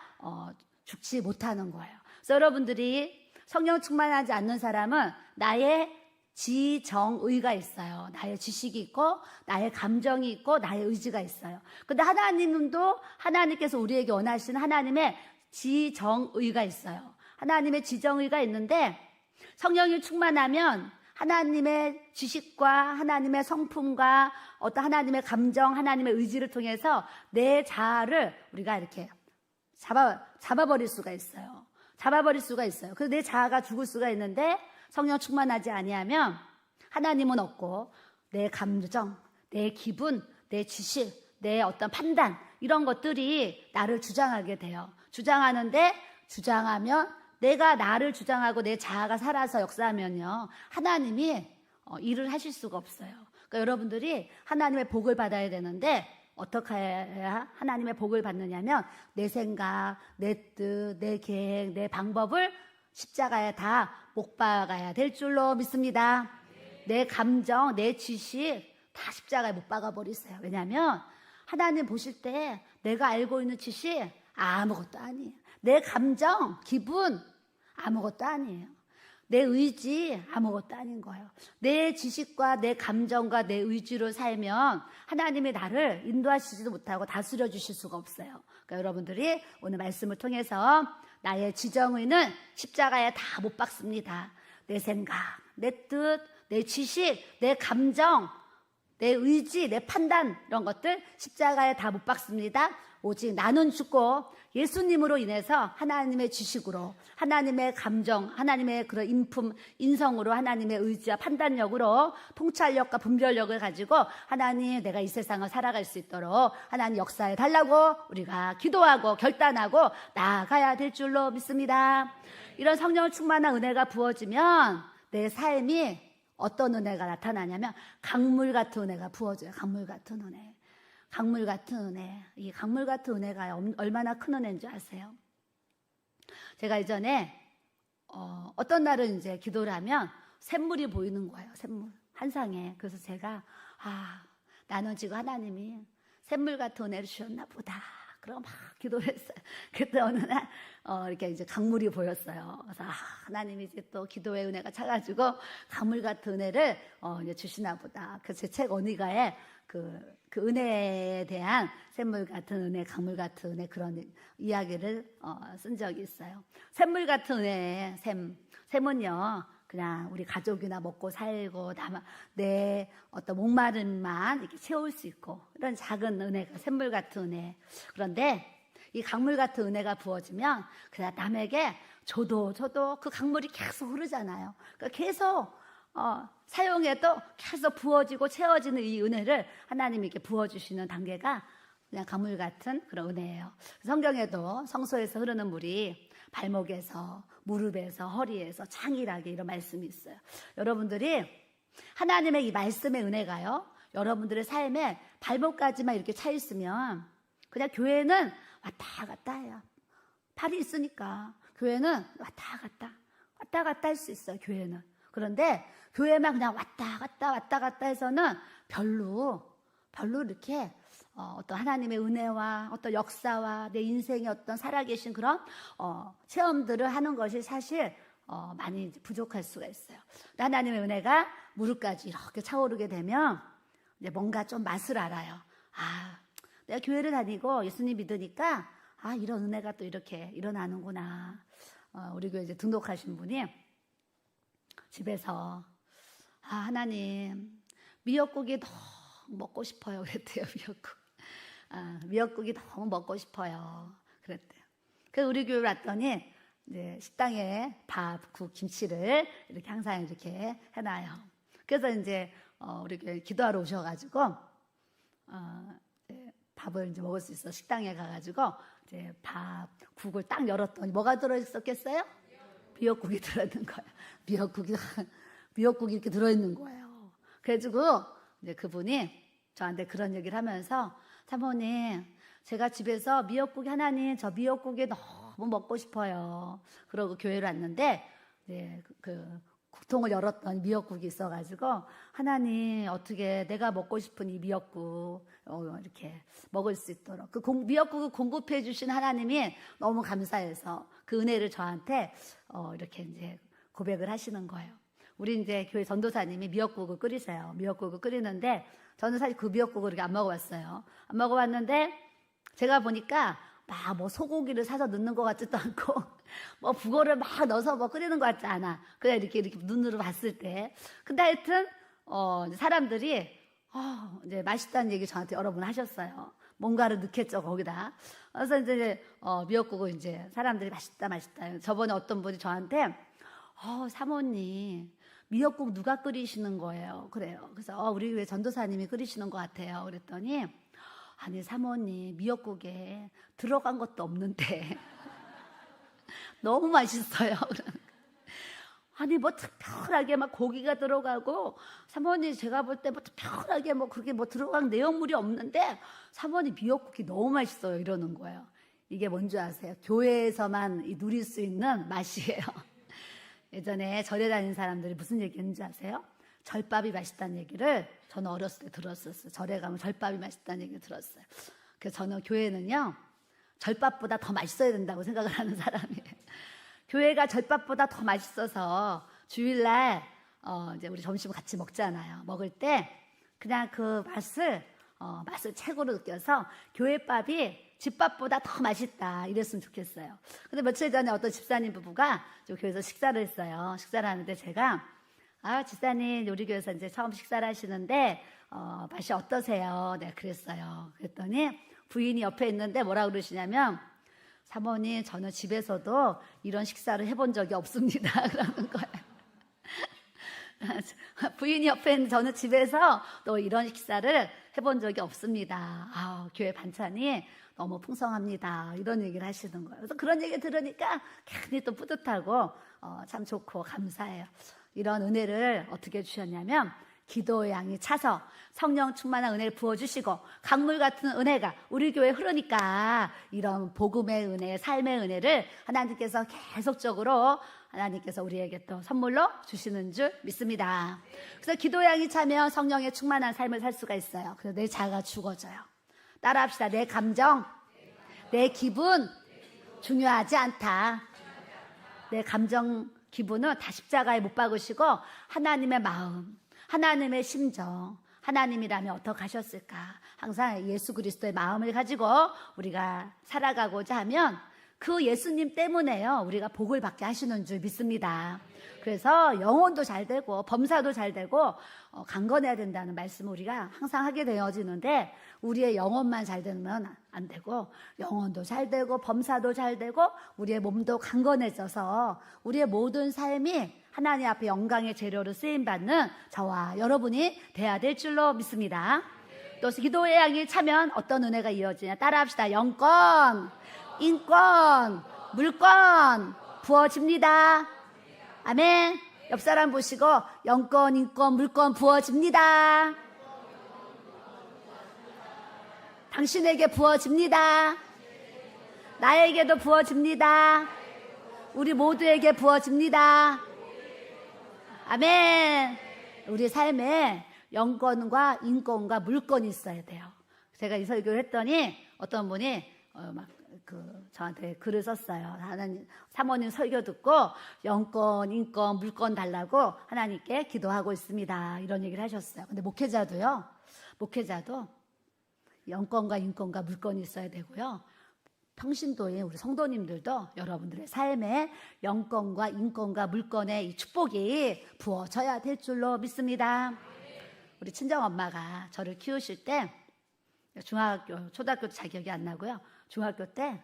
죽지 못하는 거예요. 그래서 여러분들이 성령 충만하지 않는 사람은 나의 지정의가 있어요. 나의 지식이 있고 나의 감정이 있고 나의 의지가 있어요. 그런데 하나님께서 우리에게 원하시는 하나님의 지정의가 있어요. 하나님의 지정의가 있는데 성령이 충만하면 하나님의 지식과 하나님의 성품과 어떤 하나님의 감정, 하나님의 의지를 통해서 내 자아를 우리가 이렇게 잡아버릴 수가 있어요. 그래서 내 자아가 죽을 수가 있는데 성령 충만하지 아니하면 하나님은 없고 내 감정, 내 기분, 내 지식, 내 어떤 판단 이런 것들이 나를 주장하게 돼요. 주장하면 내가 나를 주장하고 내 자아가 살아서 역사하면요. 하나님이 일을 하실 수가 없어요. 그러니까 여러분들이 하나님의 복을 받아야 되는데 어떻게 해야 하나님의 복을 받느냐면 내 생각, 내 뜻, 내 계획, 내 방법을 십자가에 다 못 박아야 될 줄로 믿습니다. 내 감정, 내 지식 다 십자가에 못 박아버리세요. 왜냐하면 하나님 보실 때 내가 알고 있는 지식 아무것도 아니에요. 내 감정, 기분 아무것도 아니에요. 내 의지 아무것도 아닌 거예요. 내 지식과 내 감정과 내 의지로 살면 하나님이 나를 인도하시지도 못하고 다스려 주실 수가 없어요. 그러니까 여러분들이 오늘 말씀을 통해서 나의 지정의는 십자가에 다 못 박습니다. 내 생각, 내 뜻, 내 지식, 내 감정, 내 의지, 내 판단 이런 것들 십자가에 다 못 박습니다. 오직 나는 죽고 예수님으로 인해서 하나님의 지식으로 하나님의 감정, 하나님의 그런 인품, 인성으로 하나님의 의지와 판단력으로 통찰력과 분별력을 가지고 하나님 내가 이 세상을 살아갈 수 있도록 하나님 역사해 달라고 우리가 기도하고 결단하고 나아가야 될 줄로 믿습니다. 이런 성령 충만한 은혜가 부어지면 내 삶이 어떤 은혜가 나타나냐면 강물 같은 은혜가 부어져요. 강물 같은 은혜. 이 강물 같은 은혜가 얼마나 큰 은혜인지 아세요? 제가 이전에 어떤 날은 이제 기도를 하면 샘물이 보이는 거예요. 샘물 한 상에. 그래서 제가 나는 지금 하나님이 샘물 같은 은혜를 주셨나 보다. 그러고 막 기도를 했어요. 그때 어느 날, 이렇게 이제 강물이 보였어요. 그래서, 하나님이 이제 또 기도의 은혜가 차가지고 강물 같은 은혜를, 이제 주시나 보다. 그래서 제 책 언니가에 그 은혜에 대한 샘물 같은 은혜, 강물 같은 은혜 그런 이야기를, 쓴 적이 있어요. 샘물 같은 은혜, 샘은요, 그냥 우리 가족이나 먹고 살고 내 어떤 목마름만 이렇게 채울 수 있고 이런 작은 은혜가 샘물 같은 은혜. 그런데 이 강물 같은 은혜가 부어지면 그냥 남에게 줘도 그 강물이 계속 흐르잖아요. 그러니까 계속 사용해도 계속 부어지고 채워지는 이 은혜를 하나님이 이렇게 부어주시는 단계가 그냥 강물 같은 그런 은혜예요. 성경에도 성소에서 흐르는 물이 발목에서, 무릎에서, 허리에서 창일하게 이런 말씀이 있어요. 여러분들이 하나님의 이 말씀의 은혜가요, 여러분들의 삶에 발목까지만 이렇게 차 있으면 그냥 교회는 왔다 갔다 해요. 발이 있으니까 교회는 왔다 갔다 할 수 있어요. 교회는. 그런데 교회만 그냥 왔다 갔다 해서는 별로 이렇게 어떤 하나님의 은혜와 어떤 역사와 내 인생의 어떤 살아계신 그런 체험들을 하는 것이 사실 많이 부족할 수가 있어요. 하나님의 은혜가 무릎까지 이렇게 차오르게 되면 이제 뭔가 좀 맛을 알아요. 내가 교회를 다니고 예수님 믿으니까 이런 은혜가 또 이렇게 일어나는구나. 우리 교회 이제 등록하신 분이 집에서 하나님 미역국이 너무 먹고 싶어요 그랬대요. 미역국이 너무 먹고 싶어요 그랬대요. 그래서 우리 교회 왔더니 이제 식당에 밥, 국, 김치를 이렇게 항상 이렇게 해놔요. 그래서 이제 우리 교회 기도하러 오셔가지고 이제 밥을 이제 먹을 수 있어 식당에 가가지고 이제 밥, 국을 딱 열었더니 뭐가 들어있었겠어요? 미역국이 들어있는 거예요. 미역국이 이렇게 들어있는 거예요. 그래가지고 이제 그분이 저한테 그런 얘기를 하면서 사모님, 제가 집에서 미역국이 하나님 저 미역국이 너무 먹고 싶어요. 그러고 교회를 왔는데 이제 그 국통을 열었더니 미역국이 있어가지고 하나님 어떻게 내가 먹고 싶은 이 미역국 이렇게 먹을 수 있도록 그 미역국을 공급해 주신 하나님이 너무 감사해서 그 은혜를 저한테 이렇게 이제 고백을 하시는 거예요. 우리 이제 교회 전도사님이 미역국을 끓이세요. 미역국을 끓이는데 저는 사실 그 미역국을 이렇게 안 먹어봤어요. 안 먹어봤는데 제가 보니까 막 뭐 소고기를 사서 넣는 것 같지도 않고 뭐 북어를 막 넣어서 뭐 끓이는 것 같지 않아. 그냥 이렇게 눈으로 봤을 때. 근데 하여튼 사람들이 이제 맛있다는 얘기 저한테 여러 번 하셨어요. 뭔가를 넣겠죠 거기다. 그래서 이제 미역국을 이제 사람들이 맛있다. 저번에 어떤 분이 저한테 사모님 미역국 누가 끓이시는 거예요? 그래요. 그래서 우리 교회 전도사님이 끓이시는 것 같아요. 그랬더니 아니 사모님 미역국에 들어간 것도 없는데 너무 맛있어요. 아니 뭐 특별하게 막 고기가 들어가고 사모님 제가 볼 때 뭐 특별하게 뭐 그렇게 뭐 들어간 내용물이 없는데 사모님 미역국이 너무 맛있어요 이러는 거예요. 이게 뭔지 아세요? 교회에서만 누릴 수 있는 맛이에요. 예전에 절에 다니는 사람들이 무슨 얘기했는지 아세요? 절밥이 맛있다는 얘기를 저는 어렸을 때 들었었어요. 절에 가면 절밥이 맛있다는 얘기를 들었어요. 그래서 저는 교회는요 절밥보다 더 맛있어야 된다고 생각을 하는 사람이에요. 교회가 절밥보다 더 맛있어서 주일날 이제 우리 점심 같이 먹잖아요. 먹을 때 그냥 그 맛을 최고로 느껴서 교회밥이 집밥보다 더 맛있다 이랬으면 좋겠어요. 근데 며칠 전에 어떤 집사님 부부가 교회에서 식사를 했어요. 식사를 하는데 제가 집사님 우리 교회에서 이제 처음 식사를 하시는데 맛이 어떠세요? 내가 그랬어요. 그랬더니 부인이 옆에 있는데 뭐라 그러시냐면 사모님 저는 집에서도 이런 식사를 해본 적이 없습니다. 그러는 거예요. 부인이 옆에 있는 저는 집에서 또 이런 식사를 해본 적이 없습니다. 교회 반찬이 너무 풍성합니다. 이런 얘기를 하시는 거예요. 그래서 그런 얘기 들으니까 괜히 또 뿌듯하고 참 좋고 감사해요. 이런 은혜를 어떻게 주셨냐면 기도의 양이 차서 성령 충만한 은혜를 부어주시고 강물 같은 은혜가 우리 교회에 흐르니까 이런 복음의 은혜, 삶의 은혜를 하나님께서 계속적으로 하나님께서 우리에게 또 선물로 주시는 줄 믿습니다. 그래서 기도의 양이 차면 성령의 충만한 삶을 살 수가 있어요. 그래서 내 자아가 죽어져요. 따라합시다. 내 감정, 내 기분 중요하지 않다. 내 감정, 기분은 다 십자가에 못 박으시고 하나님의 마음, 하나님의 심정, 하나님이라면 어떻게 하셨을까? 항상 예수 그리스도의 마음을 가지고 우리가 살아가고자 하면 그 예수님 때문에요. 우리가 복을 받게 하시는 줄 믿습니다. 그래서 영혼도 잘 되고 범사도 잘 되고 강건해야 된다는 말씀을 우리가 항상 하게 되어지는데 우리의 영혼만 잘 되면 안 되고 영혼도 잘 되고 범사도 잘 되고 우리의 몸도 강건해져서 우리의 모든 삶이 하나님 앞에 영광의 재료로 쓰임받는 저와 여러분이 돼야 될 줄로 믿습니다. 또 기도의 양이 차면 어떤 은혜가 이어지냐 따라합시다. 영권, 인권, 물권 부어집니다. 아멘. 옆 사람 보시고 영권, 인권, 물권 부어집니다. 당신에게 부어집니다. 나에게도 부어집니다. 우리 모두에게 부어집니다. 아멘. 우리 삶에 영권과 인권과 물권이 있어야 돼요. 제가 이 설교를 했더니 어떤 분이 저한테 글을 썼어요. 하나님, 사모님 설교 듣고 영권, 인권, 물권 달라고 하나님께 기도하고 있습니다. 이런 얘기를 하셨어요. 근데 목회자도 영권과 인권과 물권이 있어야 되고요. 평신도에 우리 성도님들도 여러분들의 삶에 영권과 인권과 물권의 이 축복이 부어져야 될 줄로 믿습니다. 우리 친정엄마가 저를 키우실 때 중학교, 초등학교도 잘 기억이 안 나고요. 중학교 때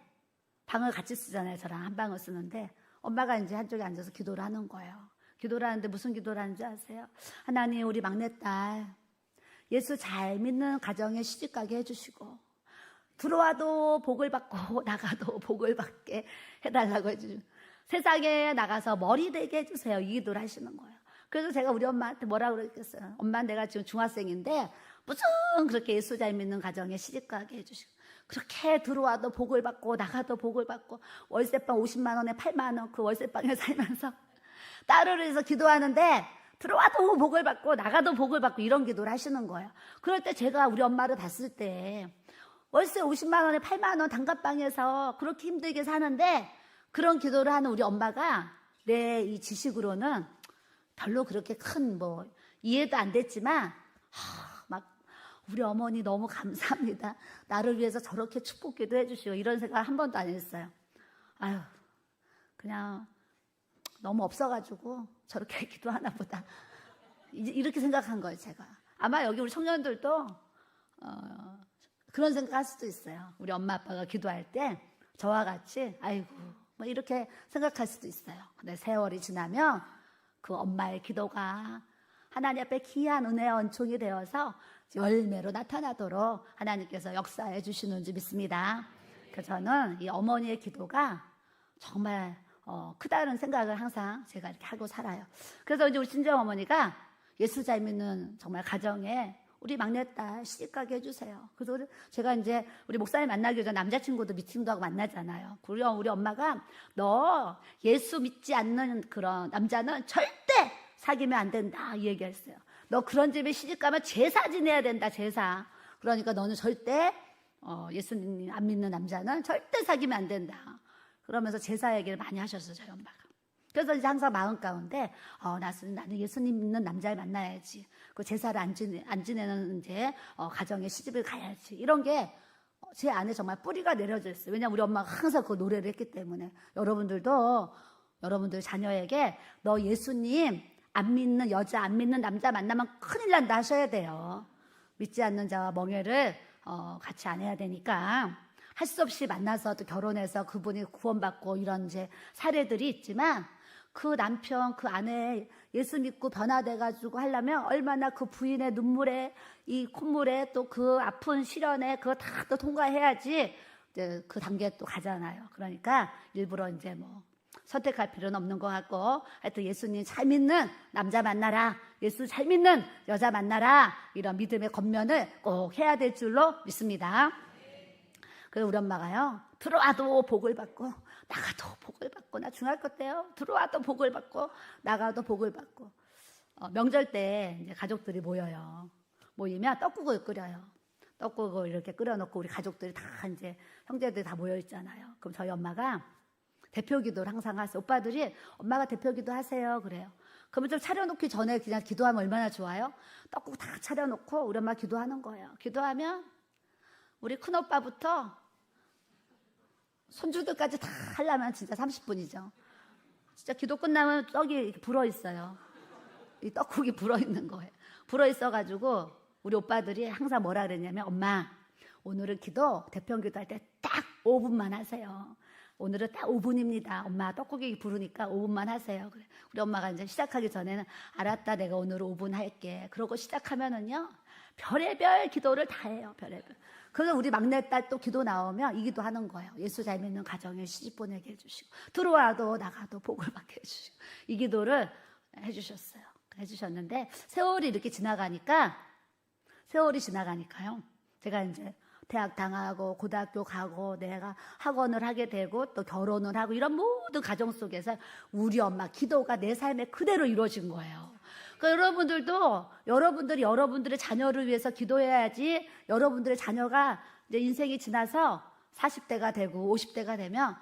방을 같이 쓰잖아요. 저랑 한 방을 쓰는데 엄마가 이제 한쪽에 앉아서 기도를 하는 거예요. 기도를 하는데 무슨 기도를 하는지 아세요? 하나님, 우리 막내딸 예수 잘 믿는 가정에 시집가게 해주시고 들어와도 복을 받고 나가도 복을 받게 해달라고 해주시고 세상에 나가서 머리 되게 해주세요. 이 기도를 하시는 거예요. 그래서 제가 우리 엄마한테 뭐라고 그랬겠어요? 엄마, 내가 지금 중학생인데 무슨 그렇게 예수 잘 믿는 가정에 시집가게 해주시고 그렇게 들어와도 복을 받고 나가도 복을 받고 월세방 50만 원에 8만 원 그 월세방에 살면서 딸을 위해서 기도하는데 들어와도 복을 받고 나가도 복을 받고 이런 기도를 하시는 거예요. 그럴 때 제가 우리 엄마를 봤을 때 월세 50만 원에 8만 원 단칸방에서 그렇게 힘들게 사는데 그런 기도를 하는 우리 엄마가 내 이 지식으로는 별로 그렇게 큰 이해도 안 됐지만 막 우리 어머니 너무 감사합니다. 나를 위해서 저렇게 축복기도 해주시고 이런 생각을 한 번도 안 했어요. 아유, 그냥 너무 없어가지고 저렇게 기도하나 보다. 이렇게 생각한 거예요, 제가. 아마 여기 우리 청년들도 그런 생각할 수도 있어요. 우리 엄마 아빠가 기도할 때 저와 같이 아이고 이렇게 생각할 수도 있어요. 근데 세월이 지나면 그 엄마의 기도가 하나님 앞에 귀한 은혜의 언총이 되어서 열매로 나타나도록 하나님께서 역사해 주시는 줄 믿습니다. 그래서 저는 이 어머니의 기도가 정말 크다는 생각을 항상 제가 이렇게 하고 살아요. 그래서 이제 우리 친정어머니가 예수 잘 믿는 정말 가정에 우리 막내딸 시집가게 해주세요. 그래서 제가 이제 우리 목사님 만나기 전에 남자친구도 미팅도 하고 만나잖아요. 그리고 우리 엄마가 너 예수 믿지 않는 그런 남자는 절대 사귀면 안 된다 이 얘기했어요. 너 그런 집에 시집가면 제사 지내야 된다, 제사. 그러니까 너는 절대 예수님 안 믿는 남자는 절대 사귀면 안 된다. 그러면서 제사 얘기를 많이 하셨어요, 저희 엄마가. 그래서 이제 항상 마음 가운데 나는 예수님 믿는 남자를 만나야지. 그 제사를 안 지내는 이제 가정에 시집을 가야지. 이런 게 제 안에 정말 뿌리가 내려져 있어요. 왜냐하면 우리 엄마가 항상 그 노래를 했기 때문에. 여러분들도 여러분들 자녀에게 너 예수님 안 믿는 여자, 안 믿는 남자 만나면 큰일 난다 하셔야 돼요. 믿지 않는 자와 멍에를 같이 안 해야 되니까. 할 수 없이 만나서 또 결혼해서 그분이 구원받고 이런 이제 사례들이 있지만 그 남편, 그 아내 예수 믿고 변화돼가지고 하려면 얼마나 그 부인의 눈물에 이 콧물에 또 그 아픈 시련에 그거 다 또 통과해야지 이제 그 단계에 또 가잖아요. 그러니까 일부러 이제 선택할 필요는 없는 것 같고, 하여튼 예수님 잘 믿는 남자 만나라, 예수 잘 믿는 여자 만나라, 이런 믿음의 겉면을 꼭 해야 될 줄로 믿습니다. 그래서 우리 엄마가요, 들어와도 복을 받고 나가도 복을 받고, 나 중학교 때요, 들어와도 복을 받고 나가도 복을 받고. 명절 때 이제 가족들이 모여요. 모이면 떡국을 끓여요. 떡국을 이렇게 끓여놓고 우리 가족들이 다 이제 형제들이 다 모여 있잖아요. 그럼 저희 엄마가 대표 기도를 항상 하세요. 오빠들이 엄마가 대표 기도 하세요 그래요. 그러면 좀 차려놓기 전에 그냥 기도하면 얼마나 좋아요? 떡국 다 차려놓고 우리 엄마 기도하는 거예요. 기도하면 우리 큰오빠부터 손주들까지 다 하려면 진짜 30분이죠. 진짜 기도 끝나면 떡이 불어 있어요. 이 떡국이 불어 있는 거예요. 불어 있어가지고 우리 오빠들이 항상 뭐라 그랬냐면, 엄마 오늘은 기도 대표 기도할 때 딱 5분만 하세요. 오늘은 딱 5분입니다. 엄마 떡국이 부르니까 5분만 하세요. 그래. 우리 엄마가 이제 시작하기 전에는 알았다, 내가 오늘 5분 할게. 그러고 시작하면은요, 별의별 기도를 다 해요. 별의별. 그래서 우리 막내딸 또 기도 나오면 이 기도 하는 거예요. 예수 잘 믿는 가정에 시집 보내게 해주시고, 들어와도 나가도 복을 받게 해주시고, 이 기도를 해주셨는데, 세월이 이렇게 지나가니까요, 제가 이제 대학 당하고 고등학교 가고 내가 학원을 하게 되고 또 결혼을 하고, 이런 모든 가정 속에서 우리 엄마 기도가 내 삶에 그대로 이루어진 거예요. 그러니까 여러분들도 여러분들의 자녀를 위해서 기도해야지. 여러분들의 자녀가 이제 인생이 지나서 40대가 되고 50대가 되면,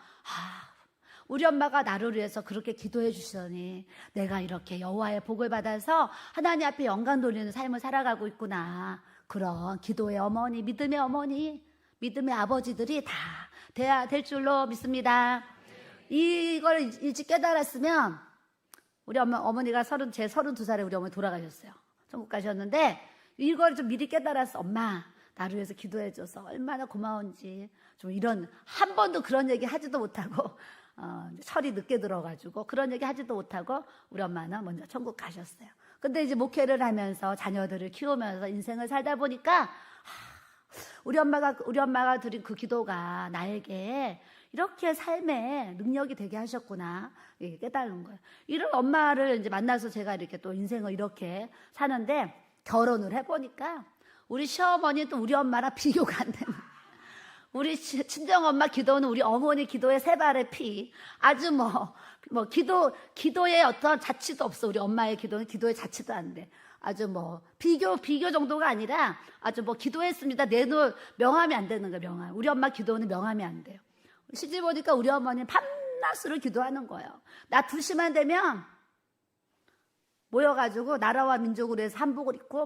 우리 엄마가 나를 위해서 그렇게 기도해 주시더니 내가 이렇게 여호와의 복을 받아서 하나님 앞에 영광 돌리는 삶을 살아가고 있구나. 그런 기도의 어머니, 믿음의 어머니, 믿음의 아버지들이 다 돼야 될 줄로 믿습니다. 이걸 일찍 깨달았으면, 우리 어머니가 제 32살에 우리 어머니 돌아가셨어요. 천국 가셨는데, 이걸 좀 미리 깨달았어. 엄마 나를 위해서 기도해줘서 얼마나 고마운지. 좀 이런, 한 번도 그런 얘기 하지도 못하고, 철이 늦게 들어가지고 그런 얘기 하지도 못하고 우리 엄마는 먼저 천국 가셨어요. 근데 이제 목회를 하면서 자녀들을 키우면서 인생을 살다 보니까, 우리 엄마가 드린 그 기도가 나에게 이렇게 삶의 능력이 되게 하셨구나, 이게 깨달은 거예요. 이런 엄마를 이제 만나서 제가 이렇게 또 인생을 이렇게 사는데, 결혼을 해보니까 우리 시어머니는 또 우리 엄마랑 비교가 안 되는 거예요. 우리 친정엄마 기도는 우리 어머니 기도의 세 발의 피. 아주 기도의 어떤 자치도 없어. 우리 엄마의 기도는 기도의 자치도 안 돼. 아주 비교 정도가 아니라 아주 기도했습니다. 내도 명함이 안 되는 거예요, 명함. 우리 엄마 기도는 명함이 안 돼요. 시집 오니까 우리 어머니는 밤낮으로 기도하는 거예요. 낮 2시만 되면 모여가지고 나라와 민족을 위해서 한복을 입고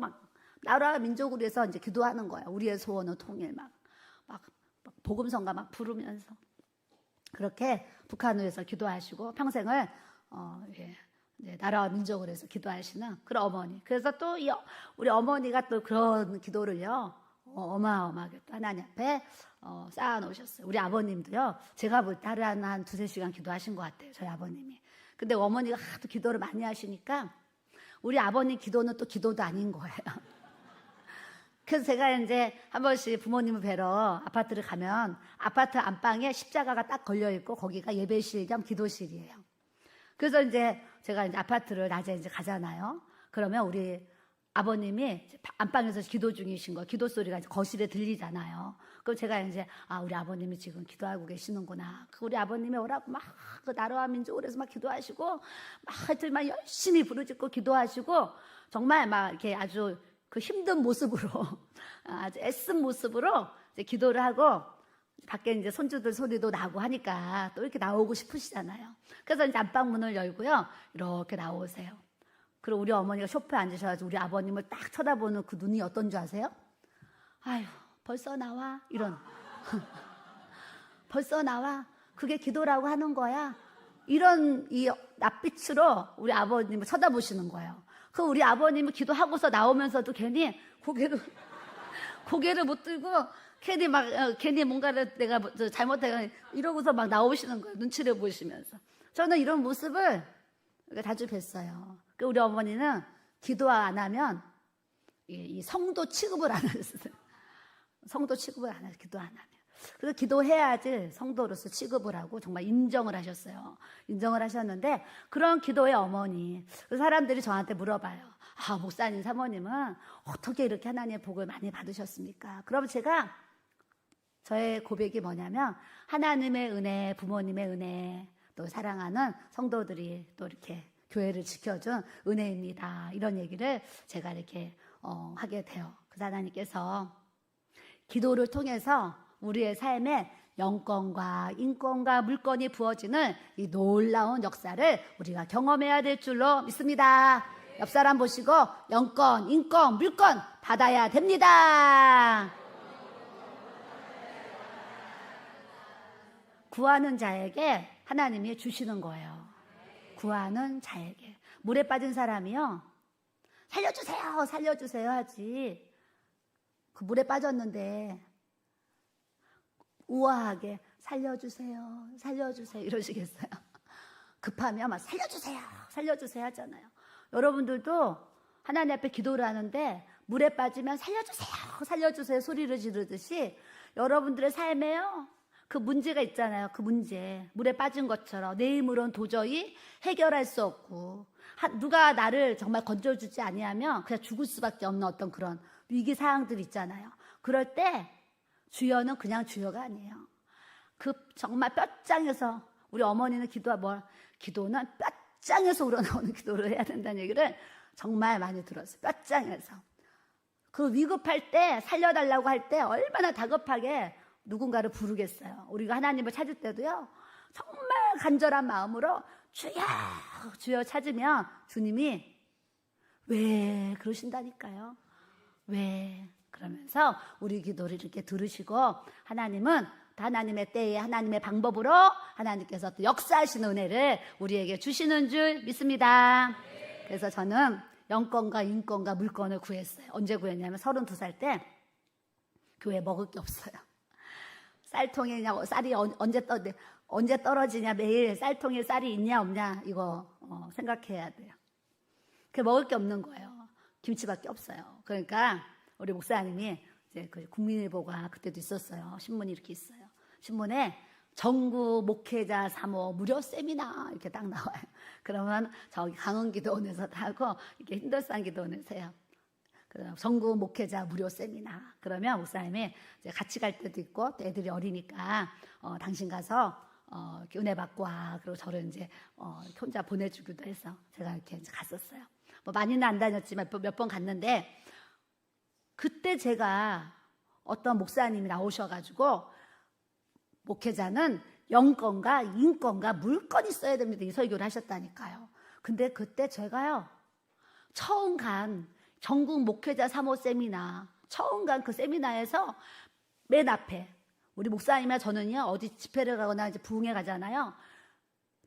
나라와 민족을 위해서 이제 기도하는 거예요. 우리의 소원은 통일 복음성가 부르면서 그렇게 북한을 위해서 기도하시고 평생을 나라와 민족을 위해서 기도하시는 그런 어머니. 그래서 또 우리 어머니가 또 그런 기도를요, 어마어마하게 또 하나님 앞에 쌓아놓으셨어요. 우리 아버님도요, 제가 볼 때 하루에 한 2-3시간 기도하신 것 같아요, 저희 아버님이. 근데 어머니가 하도 기도를 많이 하시니까 우리 아버님 기도는 또 기도도 아닌 거예요. 그래서 제가 이제 한 번씩 부모님을 뵈러 아파트를 가면 아파트 안방에 십자가가 딱 걸려있고 거기가 예배실 겸 기도실이에요. 그래서 이제 제가 이제 아파트를 낮에 이제 가잖아요. 그러면 우리 아버님이 안방에서 기도 중이신 거예요. 기도 소리가 이제 거실에 들리잖아요. 그럼 제가 이제, 우리 아버님이 지금 기도하고 계시는구나. 우리 아버님이 오라고 그 나라와 민족을 해서 기도하시고, 하여튼 열심히 부르짖고 기도하시고, 정말 이렇게 아주 그 힘든 모습으로, 아주 애쓴 모습으로 이제 기도를 하고, 밖에 이제 손주들 소리도 나고 하니까 또 이렇게 나오고 싶으시잖아요. 그래서 이제 안방 문을 열고요, 이렇게 나오세요. 그리고 우리 어머니가 소파에 앉으셔가지고 우리 아버님을 딱 쳐다보는 그 눈이 어떤 줄 아세요? 아유, 벌써 나와? 이런. 벌써 나와? 그게 기도라고 하는 거야? 이런 이 낯빛으로 우리 아버님을 쳐다보시는 거예요. 그 우리 아버님은 기도하고서 나오면서도 괜히 고개를 못 들고 괜히 뭔가를 내가 잘못해가 이러고서 나오시는 거예요. 눈치를 보시면서. 저는 이런 모습을 자주 뵀어요. 우리 어머니는 기도 안 하면 이 성도 취급을 안 했어요. 성도 취급을 안 해요. 기도 안 하면. 그래서 기도해야지 성도로서 취급을 하고 정말 인정을 하셨어요. 인정을 하셨는데 그런 기도의 어머니, 그 사람들이 저한테 물어봐요. 아, 목사님, 사모님은 어떻게 이렇게 하나님의 복을 많이 받으셨습니까? 그럼 제가 저의 고백이 뭐냐면 하나님의 은혜, 부모님의 은혜, 또 사랑하는 성도들이 또 이렇게 교회를 지켜준 은혜입니다. 이런 얘기를 제가 이렇게 하게 돼요. 그래서 하나님께서 기도를 통해서 우리의 삶에 영권과 인권과 물권이 부어지는 이 놀라운 역사를 우리가 경험해야 될 줄로 믿습니다. 옆 사람 보시고 영권, 인권, 물권 받아야 됩니다. 구하는 자에게 하나님이 주시는 거예요. 구하는 자에게. 물에 빠진 사람이요, 살려주세요, 살려주세요 하지. 그 물에 빠졌는데 우아하게 살려주세요, 살려주세요 이러시겠어요? 급하면 막 살려주세요, 살려주세요 하잖아요. 여러분들도 하나님 앞에 기도를 하는데 물에 빠지면 살려주세요, 살려주세요 소리를 지르듯이 여러분들의 삶에요, 그 문제가 있잖아요. 그 문제, 물에 빠진 것처럼 내 힘으로는 도저히 해결할 수 없고 누가 나를 정말 건져주지 아니하면 그냥 죽을 수밖에 없는 어떤 그런 위기 상황들이 있잖아요. 그럴 때 주여는 그냥 주여가 아니에요. 그 정말 뼈장에서, 우리 어머니는 기도는 뼈장에서 우러나오는 기도를 해야 된다는 얘기를 정말 많이 들었어요. 뼈장에서. 그 위급할 때, 살려달라고 할 때 얼마나 다급하게 누군가를 부르겠어요. 우리가 하나님을 찾을 때도요, 정말 간절한 마음으로 주여, 주여 찾으면 주님이 왜 그러신다니까요. 왜? 그러면서 우리 기도를 이렇게 들으시고 하나님은 하나님의 때에 하나님의 방법으로 하나님께서 또 역사하시는 은혜를 우리에게 주시는 줄 믿습니다. 그래서 저는 영권과 인권과 물권을 구했어요. 언제 구했냐면 32살 때 교회에 먹을 게 없어요. 쌀통에 쌀이 언제 떨어지냐, 매일 쌀통에 쌀이 있냐 없냐 이거 생각해야 돼요. 그 먹을 게 없는 거예요. 김치밖에 없어요. 그러니까 우리 목사님이 이제 그 국민일보가 그때도 있었어요. 신문이 이렇게 있어요. 신문에 전국 목회자 3호 무료 세미나 이렇게 딱 나와요. 그러면 저기 강원기도원에서 하고 이렇게 힌들산 기도원에서 해요. 전국 목회자 무료 세미나. 그러면 목사님이 이제 같이 갈 때도 있고 또 애들이 어리니까 당신 가서 이렇게 은혜 받고 와. 그리고 저를 이제 이렇게 혼자 보내주기도 해서 제가 이렇게 이제 갔었어요. 뭐 많이는 안 다녔지만 몇 번 갔는데 그때 제가 어떤 목사님이 나오셔가지고 목회자는 영권과 인권과 물권이 있어야 됩니다. 이 설교를 하셨다니까요. 근데 그때 제가요, 처음 간 전국 목회자 3호 세미나, 처음 간 그 세미나에서 맨 앞에, 우리 목사님이나 저는요, 어디 집회를 가거나 이제 부흥회 가잖아요.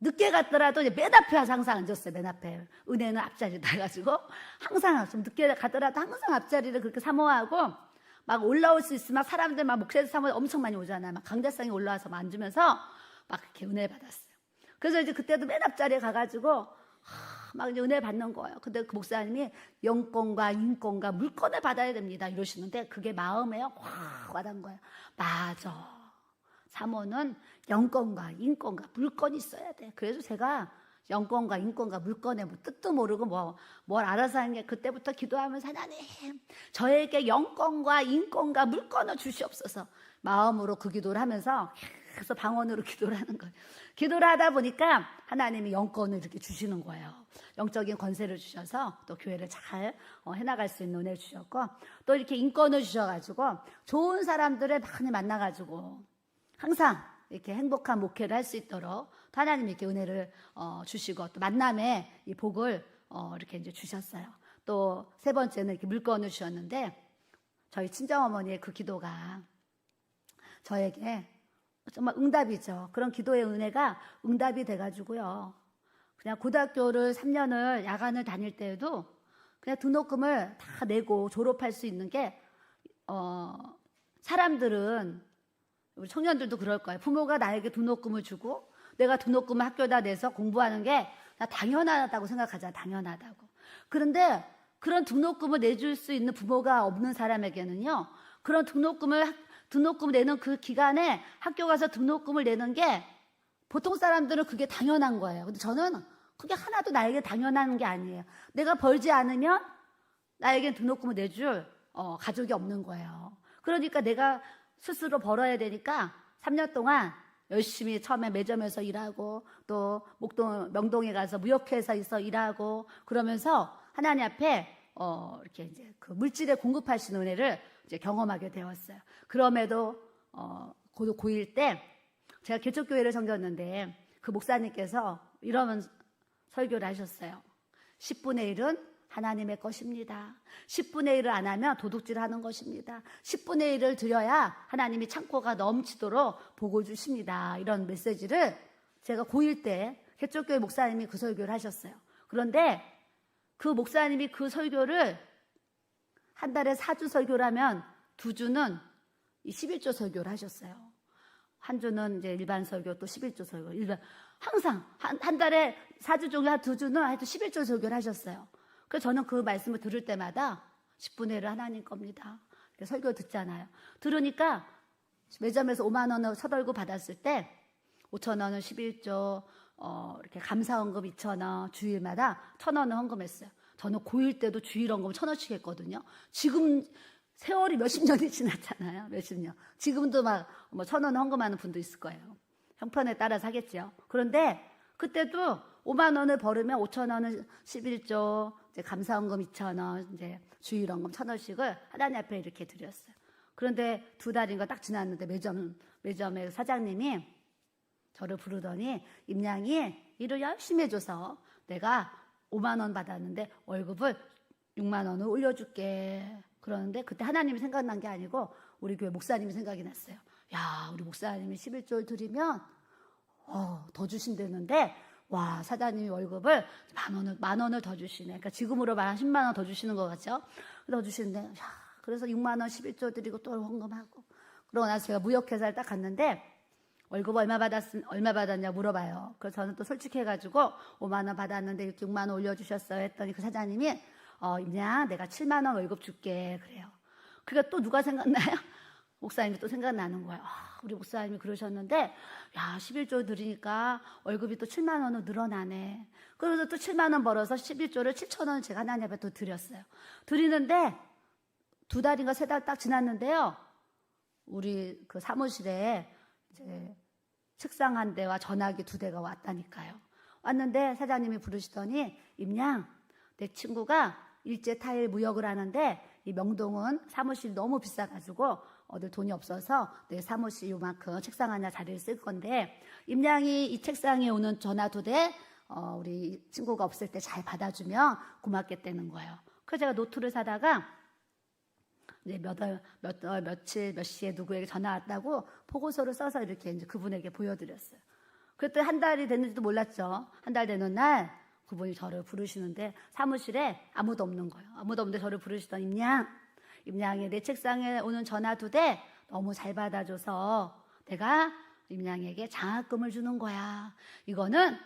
늦게 갔더라도 이제 맨 앞에 항상 앉았어요. 맨 앞에. 은혜는 앞자리에 나가지고 항상 좀 늦게 가더라도 항상 앞자리를 그렇게 사모하고 막 올라올 수 있으면 사람들 막 목회자 사모 엄청 많이 오잖아요. 막 강대상에 올라와서 막 앉으면서 막 이렇게 은혜를 받았어요. 그래서 이제 그때도 맨 앞자리에 가가지고 막 이제 은혜 받는 거예요. 근데 그 목사님이 영권과 인권과 물권을 받아야 됩니다 이러시는데 그게 마음에 확 와닿은 거예요. 맞아. 사모는 영권과 인권과 물권이 있어야 돼. 그래서 제가 영권과 인권과 물권의 뭐 뜻도 모르고 뭘 알아서 하는 게 그때부터 기도하면서 하나님 저에게 영권과 인권과 물권을 주시옵소서 마음으로 그 기도를 하면서 계속 방언으로 기도를 하는 거예요. 기도를 하다 보니까 하나님이 영권을 이렇게 주시는 거예요. 영적인 권세를 주셔서 또 교회를 잘 해나갈 수 있는 은혜를 주셨고 또 이렇게 인권을 주셔가지고 좋은 사람들을 많이 만나가지고 항상 이렇게 행복한 목회를 할 수 있도록 하나님이 이렇게 은혜를 주시고 또 만남의 이 복을 이렇게 이제 주셨어요. 또 세 번째는 이렇게 물건을 주셨는데 저희 친정어머니의 그 기도가 저에게 정말 응답이죠. 그런 기도의 은혜가 응답이 돼가지고요. 그냥 고등학교를 3년을 야간을 다닐 때에도 그냥 등록금을 다 내고 졸업할 수 있는 게 사람들은 우리 청년들도 그럴 거예요. 부모가 나에게 등록금을 주고 내가 등록금을 학교에다 내서 공부하는 게 당연하다고 생각하잖아. 당연하다고. 그런데 그런 등록금을 내줄 수 있는 부모가 없는 사람에게는요. 그런 등록금을 등록금 내는 그 기간에 학교 가서 등록금을 내는 게 보통 사람들은 그게 당연한 거예요. 근데 저는 그게 하나도 나에게 당연한 게 아니에요. 내가 벌지 않으면 나에겐 등록금을 내줄 가족이 없는 거예요. 그러니까 내가 스스로 벌어야 되니까 3년 동안 열심히 처음에 매점에서 일하고 또 명동에 가서 무역회사에서 일하고 그러면서 하나님 앞에 이렇게 이제 그 물질에 공급하시는 은혜를 이제 경험하게 되었어요. 그럼에도 고1 때 제가 개척교회를 섬겼는데 그 목사님께서 이런 설교를 하셨어요. 10분의 1은 하나님의 것입니다. 10분의 1을 안 하면 도둑질 하는 것입니다. 10분의 1을 드려야 하나님이 창고가 넘치도록 복을 주십니다. 이런 메시지를 제가 고1 때 개척교회 목사님이 그 설교를 하셨어요. 그런데 그 목사님이 그 설교를 한 달에 4주 설교를 하면 2주는 이 11조 설교를 하셨어요. 한 주는 이제 일반 설교 또 11조 설교. 항상 한 달에 4주 중에 한 2주는 하여튼 11조 설교를 하셨어요. 그래서 저는 그 말씀을 들을 때마다 10분의 1을 하나님 겁니다. 설교 듣잖아요. 들으니까 매점에서 5만 원을 서덜고 받았을 때 5천 원을 11조, 이렇게 감사헌금 2천 원, 주일마다 1,000원을 헌금했어요. 저는 고1 때도 주일 헌금 1,000원씩 했거든요. 지금 세월이 몇십 년이 지났잖아요. 몇십 년. 지금도 막 1,000원 헌금하는 분도 있을 거예요. 형편에 따라서 하겠죠. 그런데 그때도 5만 원을 벌으면 5천 원을 11조, 이제 감사헌금 2천 원, 이제 주일헌금 1,000원씩을 하나님 앞에 이렇게 드렸어요. 그런데 2달인가 딱 지났는데 매점의 사장님이 저를 부르더니 임양이 일을 열심히 해줘서 내가 5만 원 받았는데 월급을 6만 원을 올려줄게. 그러는데 그때 하나님이 생각난 게 아니고 우리 교회 목사님이 생각이 났어요. 야, 우리 목사님이 11조를 드리면 더 주신다는데 와, 사장님이 월급을 만 원을 더 주시네. 그러니까 지금으로 말하면 10만 원 더 주시는 거 같죠? 더 주시는데 야, 그래서 6만 원 11조 드리고 또 헌금하고 그러고 나서 제가 무역회사를 딱 갔는데 월급 얼마 받았냐 물어봐요. 그래서 저는 또 솔직해가지고 5만 원 받았는데 이렇게 6만 원 올려주셨어요 했더니 그 사장님이 임양 내가 7만 원 월급 줄게 그래요. 그러니까 또 누가 생각나요? 목사님이 또 생각나는 거예요. 우리 목사님이 그러셨는데 야 11조 드리니까 월급이 또 7만 원으로 늘어나네. 그래서 또 7만 원 벌어서 11조를 7천 원을 제가 하나님 앞에 또 드렸어요. 드리는데 2달인가 3달 딱 지났는데요. 우리 그 사무실에 이제 책상 한 대와 전화기 2대가 왔다니까요. 왔는데 사장님이 부르시더니 임양 내 친구가 일제 타일 무역을 하는데 이 명동은 사무실이 너무 비싸가지고 얻을 돈이 없어서 내 사무실 요만큼 책상 하나 자리를 쓸 건데 임양이 이 책상에 오는 전화 2대 우리 친구가 없을 때 잘 받아주면 고맙겠다는 거예요. 그래서 제가 노트를 사다가 이제 며칠 몇 시에 누구에게 전화 왔다고 보고서를 써서 이렇게 이제 그분에게 보여드렸어요. 그랬더니 한 달이 됐는지도 몰랐죠. 한 달 되는 날 그분이 저를 부르시는데 사무실에 아무도 없는 거예요. 아무도 없는데 저를 부르시더니 임양이 내 책상에 오는 전화 2대 너무 잘 받아줘서 내가 임양에게 장학금을 주는 거야. 이거는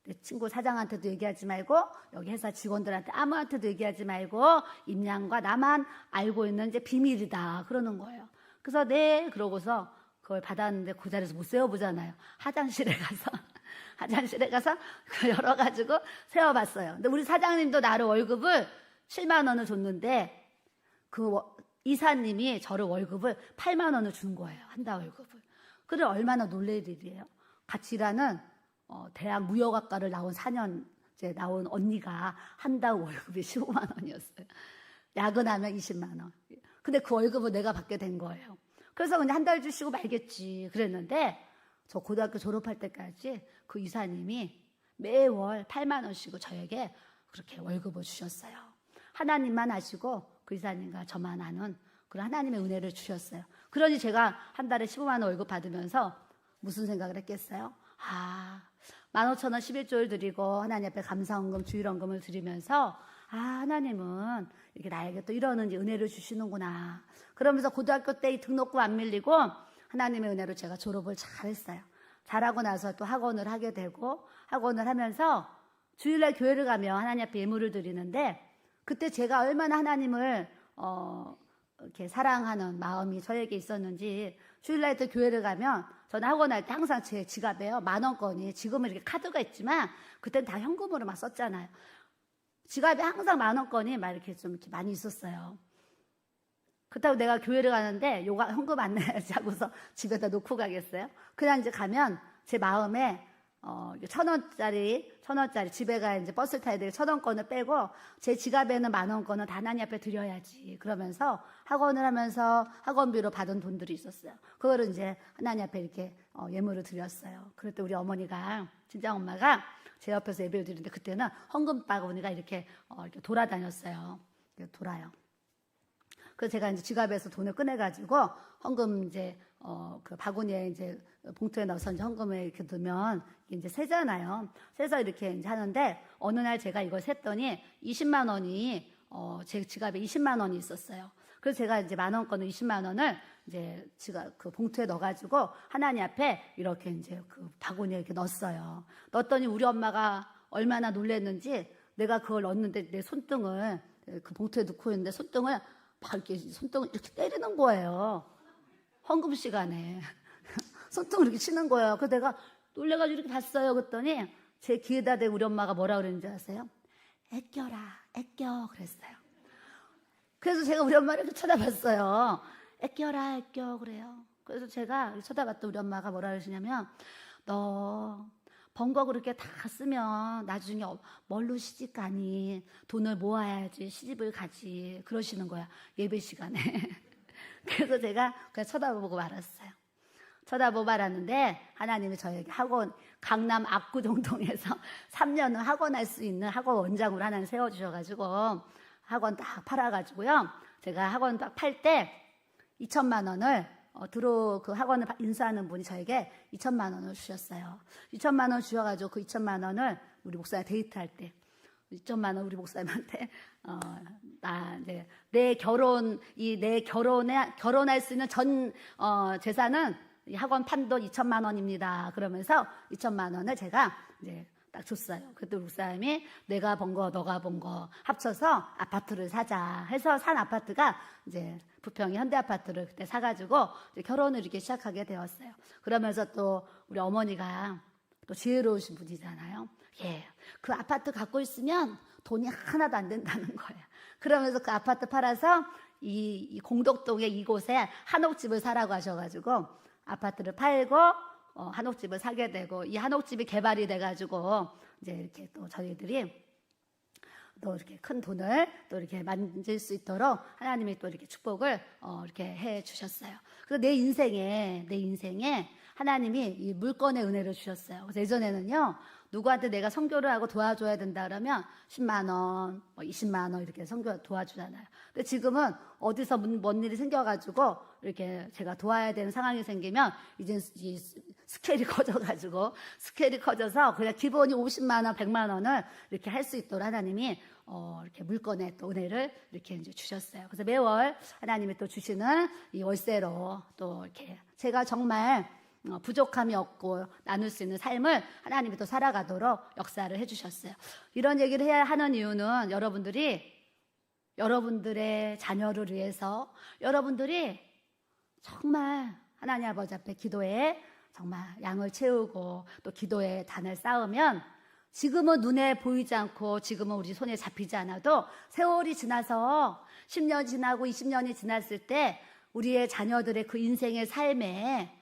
내 친구 사장한테도 얘기하지 말고 여기 회사 직원들한테 아무한테도 얘기하지 말고 임양과 나만 알고 있는 이제 비밀이다 그러는 거예요. 그래서 네 그러고서 그걸 받았는데 그 자리에서 못 세워보잖아요. 화장실에 가서 그걸 열어가지고 세워봤어요. 근데 우리 사장님도 나를 월급을 7만 원을 줬는데 그 이사님이 저를 월급을 8만 원을 준 거예요. 한 달 월급을. 그래 얼마나 놀랄 일이에요. 같이 일하는 대학 무역학과를 나온 4년째 나온 언니가 한 달 월급이 15만 원이었어요. 야근하면 20만 원. 근데 그 월급을 내가 받게 된 거예요. 그래서 그냥 한 달 주시고 말겠지 그랬는데 저 고등학교 졸업할 때까지 그 이사님이 매월 8만 원씩을 저에게 그렇게 월급을 주셨어요. 하나님만 아시고 그 이사님과 저만 아는 그런 하나님의 은혜를 주셨어요. 그러니 제가 한 달에 15만 원 월급 받으면서 무슨 생각을 했겠어요? 15,000원 11조를 드리고 하나님 앞에 감사헌금 주일헌금을 드리면서 하나님은 이렇게 나에게 또 이런 은혜를 주시는구나. 그러면서 고등학교 때 이 등록금 안 밀리고 하나님의 은혜로 제가 졸업을 잘했어요. 잘하고 나서 또 학원을 하게 되고 학원을 하면서 주일날 교회를 가면 하나님 앞에 예물을 드리는데 그때 제가 얼마나 하나님을 이렇게 사랑하는 마음이 저에게 있었는지 주일날 때 교회를 가면 저는 학원 할 때 항상 제 지갑에요 10,000원권이, 지금은 이렇게 카드가 있지만 그때는 다 현금으로 막 썼잖아요. 지갑에 항상 10,000원권이 막 이렇게 좀 이렇게 많이 있었어요. 그렇다고 내가 교회를 가는데 요가 현금 안 내야지 하고서 집에다 놓고 가겠어요? 그냥 이제 가면 제 마음에 1,000원짜리 집에 가 이제 버스 타야 되게 1,000원권을 빼고 제 지갑에는 10,000원권은 다 하나님 앞에 드려야지 그러면서 학원을 하면서 학원비로 받은 돈들이 있었어요. 그거를 이제 하나님 앞에 이렇게 예물을 드렸어요. 그럴 때 우리 어머니가, 친정 엄마가 제 옆에서 예배를 드리는데 그때는 헌금 바구니가 이렇게 돌아다녔어요. 돌아요. 그래서 제가 이제 지갑에서 돈을 꺼내가지고 헌금 이제 그 바구니에 이제 봉투에 넣어서 이제 헌금을 이렇게 넣으면 이제 세잖아요. 세서 이렇게 이제 하는데 어느 날 제가 이걸 셌더니 20만 원이 제 지갑에 20만 원이 있었어요. 그래서 제가 이제 10,000원권을 20만 원을 이제 지갑 그 봉투에 넣어가지고 하나님 앞에 이렇게 이제 그 바구니에 이렇게 넣었어요. 넣었더니 우리 엄마가 얼마나 놀랐는지 내가 그걸 넣었는데 내 손등을 그 봉투에 넣고 있는데 손등을 막 이렇게 손등을 이렇게 때리는 거예요. 헌금 시간에 손등을 이렇게 치는 거예요. 그래서 내가 놀래가지고 이렇게 봤어요. 그랬더니 제 귀에다 대고 우리 엄마가 뭐라 그랬는지 아세요? 애껴라, 애껴 그랬어요. 그래서 제가 우리 엄마를 이렇게 쳐다봤어요. 애껴라, 애껴 그래요. 그래서 제가 쳐다봤더니 우리 엄마가 뭐라 그러시냐면 너 번 거 그렇게 다 쓰면 나중에 뭘로 시집 가니? 돈을 모아야지 시집을 가지. 그러시는 거야, 예배 시간에. 그래서 제가 그냥 쳐다보고 말았어요. 쳐다보고 말았는데 하나님이 저에게 학원, 강남 압구정동에서 3년은 학원할 수 있는 학원 원장으로 하나님 세워주셔가지고 학원 딱 팔아가지고요. 제가 학원 딱 팔 때 2천만 원을 그 학원을 인수하는 분이 저에게 2천만 원을 주셨어요. 2천만 원 주셔가지고 그 2천만 원을 우리 목사님 데이트할 때 2천만 원 우리 목사님한테 나 이제 내 결혼할 수 있는 전 재산은 이 학원 판 돈 2천만 원입니다. 그러면서 2천만 원을 제가 이제 딱 줬어요. 그때 목사님이 내가 번 거, 너가 번 거 합쳐서 아파트를 사자 해서 산 아파트가 이제 부평의 현대아파트를 그때 사가지고 이제 결혼을 이렇게 시작하게 되었어요. 그러면서 또 우리 어머니가 또 지혜로우신 분이잖아요. 예, 그 아파트 갖고 있으면 돈이 하나도 안 된다는 거예요. 그러면서 그 아파트 팔아서 이 공덕동의 이곳에 한옥집을 사라고 하셔가지고 아파트를 팔고 한옥집을 사게 되고 이 한옥집이 개발이 돼가지고 이제 이렇게 또 저희들이 또 이렇게 큰 돈을 또 이렇게 만질 수 있도록 하나님이 또 이렇게 축복을 이렇게 해 주셨어요. 그래서 내 인생에 하나님이 이 물건의 은혜를 주셨어요. 그래서 예전에는요, 누구한테 내가 선교를 하고 도와줘야 된다 그러면 10만 원, 20만 원 이렇게 선교 도와주잖아요. 근데 지금은 어디서 뭔 일이 생겨가지고 이렇게 제가 도와야 되는 상황이 생기면 이제 이 스케일이 커져서 그냥 기본이 50만 원, 100만 원을 이렇게 할 수 있도록 하나님이 이렇게 물건의 또 은혜를 이렇게 이제 주셨어요. 그래서 매월 하나님이 또 주시는 이 월세로 또 이렇게 제가 정말 부족함이 없고 나눌 수 있는 삶을 하나님이 또 살아가도록 역사를 해주셨어요. 이런 얘기를 해야 하는 이유는 여러분들의 자녀를 위해서 여러분들이 정말 하나님 아버지 앞에 기도에 정말 양을 채우고 또 기도에 단을 쌓으면 지금은 눈에 보이지 않고 지금은 우리 손에 잡히지 않아도 세월이 지나서 10년 지나고 20년이 지났을 때 우리의 자녀들의 그 인생의 삶에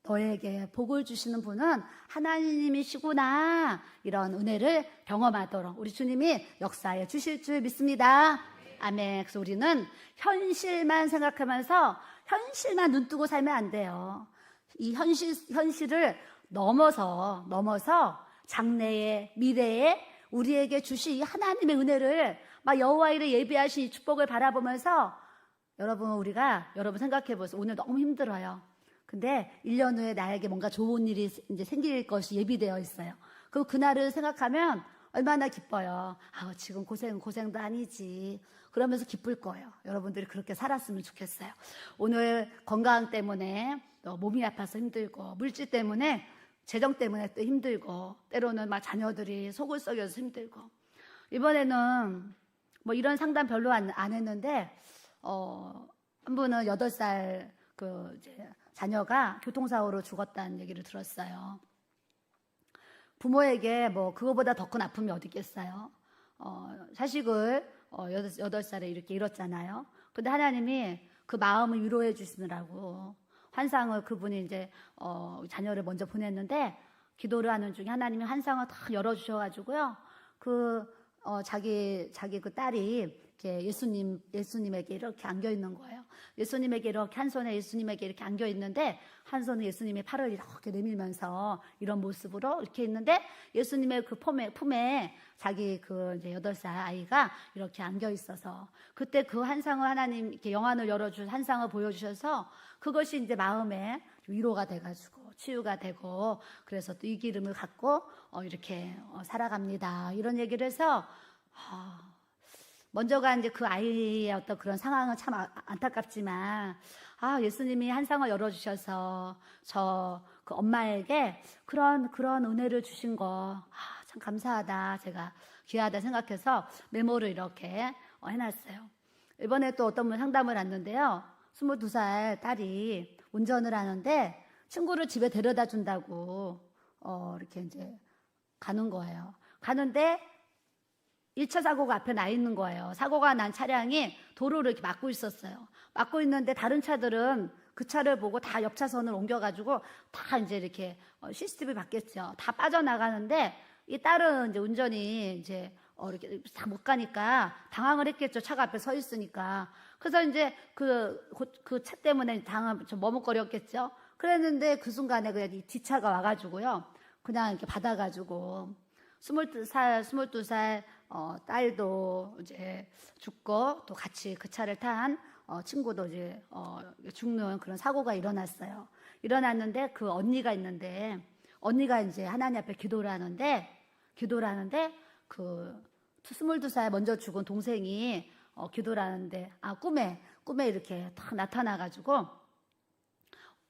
너에게 복을 주시는 분은 하나님이시구나 이런 은혜를 경험하도록 우리 주님이 역사해 주실 줄 믿습니다. 아멘. 그래서 우리는 현실만 생각하면서 현실만 눈뜨고 살면 안 돼요. 이 현실을 넘어서 장래의 미래에 우리에게 주신 이 하나님의 은혜를 막 여호와의 예비하신 이 축복을 바라보면서 여러분 생각해 보세요. 오늘 너무 힘들어요. 근데 1년 후에 나에게 뭔가 좋은 일이 이제 생길 것이 예비되어 있어요. 그럼 그날을 생각하면 얼마나 기뻐요. 지금 고생도 아니지. 그러면서 기쁠 거예요. 여러분들이 그렇게 살았으면 좋겠어요. 오늘 건강 때문에 몸이 아파서 힘들고 물질 때문에 재정 때문에 또 힘들고 때로는 막 자녀들이 속을 썩여서 힘들고 이번에는 뭐 이런 상담 별로 안 했는데 한 분은 8살 그 이제 자녀가 교통사고로 죽었다는 얘기를 들었어요. 부모에게 뭐 그거보다 더 큰 아픔이 어디 있겠어요. 자식을 8살에 이렇게 잃었잖아요. 근데 하나님이 그 마음을 위로해 주시느라고 환상을 그분이 이제 자녀를 먼저 보냈는데 기도를 하는 중에 하나님이 환상을 다 열어주셔가지고요. 자기 그 딸이 이렇게 예수님에게 이렇게 안겨 있는 거예요. 예수님에게 이렇게 한 손에 예수님에게 이렇게 안겨 있는데 한 손에 예수님의 팔을 이렇게 내밀면서 이런 모습으로 이렇게 있는데 예수님의 그 품에 자기 그 이제 8살 아이가 이렇게 안겨 있어서 그때 그 환상을 하나님 이렇게 영안을 열어준 환상을 보여주셔서 그것이 이제 마음에 위로가 돼가지고 치유가 되고 그래서 또 이 기름을 갖고 이렇게 살아갑니다. 이런 얘기를 해서 먼저가 이제 그 아이의 어떤 그런 상황은 참 안타깝지만 예수님이 환상을 열어주셔서 그 엄마에게 그런 은혜를 주신 거 참 감사하다 제가 귀하다 생각해서 메모를 이렇게 해놨어요. 이번에 또 어떤 분 상담을 왔는데요. 22살 딸이 운전을 하는데 친구를 집에 데려다 준다고 이렇게 이제 가는 거예요. 가는데 1차 사고가 앞에 나 있는 거예요. 사고가 난 차량이 도로를 이렇게 막고 있었어요. 막고 있는데 다른 차들은 그 차를 보고 다 옆 차선을 옮겨가지고 다 이제 이렇게 CCTV 받겠죠. 다 빠져나가는데 이 딸은 이제 운전이 이제 이렇게 다 못 가니까 당황을 했겠죠. 차가 앞에 서 있으니까. 그래서 이제 그 차 때문에 좀 머뭇거렸겠죠. 그랬는데 그 순간에 그냥 이 뒷차가 와가지고요. 그냥 이렇게 받아가지고 22살 딸도 이제 죽고 또 같이 그 차를 탄 친구도 이제 죽는 그런 사고가 일어났어요. 일어났는데 그 언니가 있는데 언니가 이제 하나님 앞에 기도를 하는데 그 22살 먼저 죽은 동생이 기도를 하는데 꿈에 이렇게 딱 나타나가지고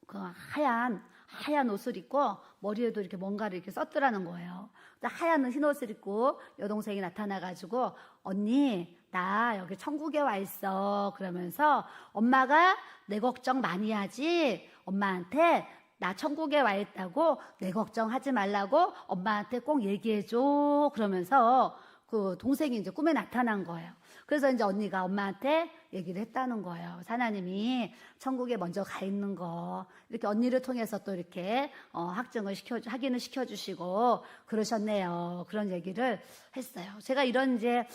그 하얀 옷을 입고 머리에도 이렇게 뭔가를 이렇게 썼더라는 거예요. 하얀 흰 옷을 입고 여동생이 나타나가지고 언니 나 여기 천국에 와 있어 그러면서 엄마가 내 걱정 많이 하지 엄마한테 나 천국에 와 있다고 내 걱정하지 말라고 엄마한테 꼭 얘기해줘 그러면서 그 동생이 이제 꿈에 나타난 거예요. 그래서 이제 언니가 엄마한테 얘기를 했다는 거예요. 하나님이 천국에 먼저 가 있는 거 이렇게 언니를 통해서 또 이렇게 확인을 시켜주시고 그러셨네요. 그런 얘기를 했어요. 제가 이런 이제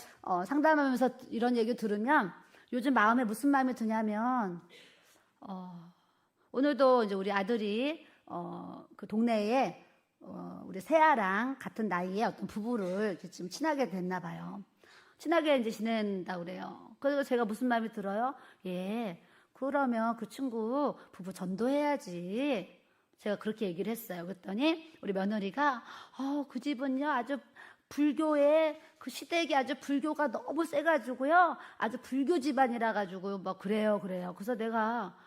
상담하면서 이런 얘기 들으면 요즘 마음에 무슨 마음이 드냐면 오늘도 이제 우리 아들이 그 동네에 우리 세아랑 같은 나이에 어떤 부부를 지금 친하게 됐나 봐요. 친하게 이제 지낸다 그래요. 그래서 제가 무슨 마음이 들어요? 그러면 그 친구 부부 전도해야지. 제가 그렇게 얘기를 했어요. 그랬더니 우리 며느리가 그 집은요 아주 불교에 그 시댁이 아주 불교가 너무 세가지고요 아주 불교 집안이라 가지고 뭐 그래요. 그래서 내가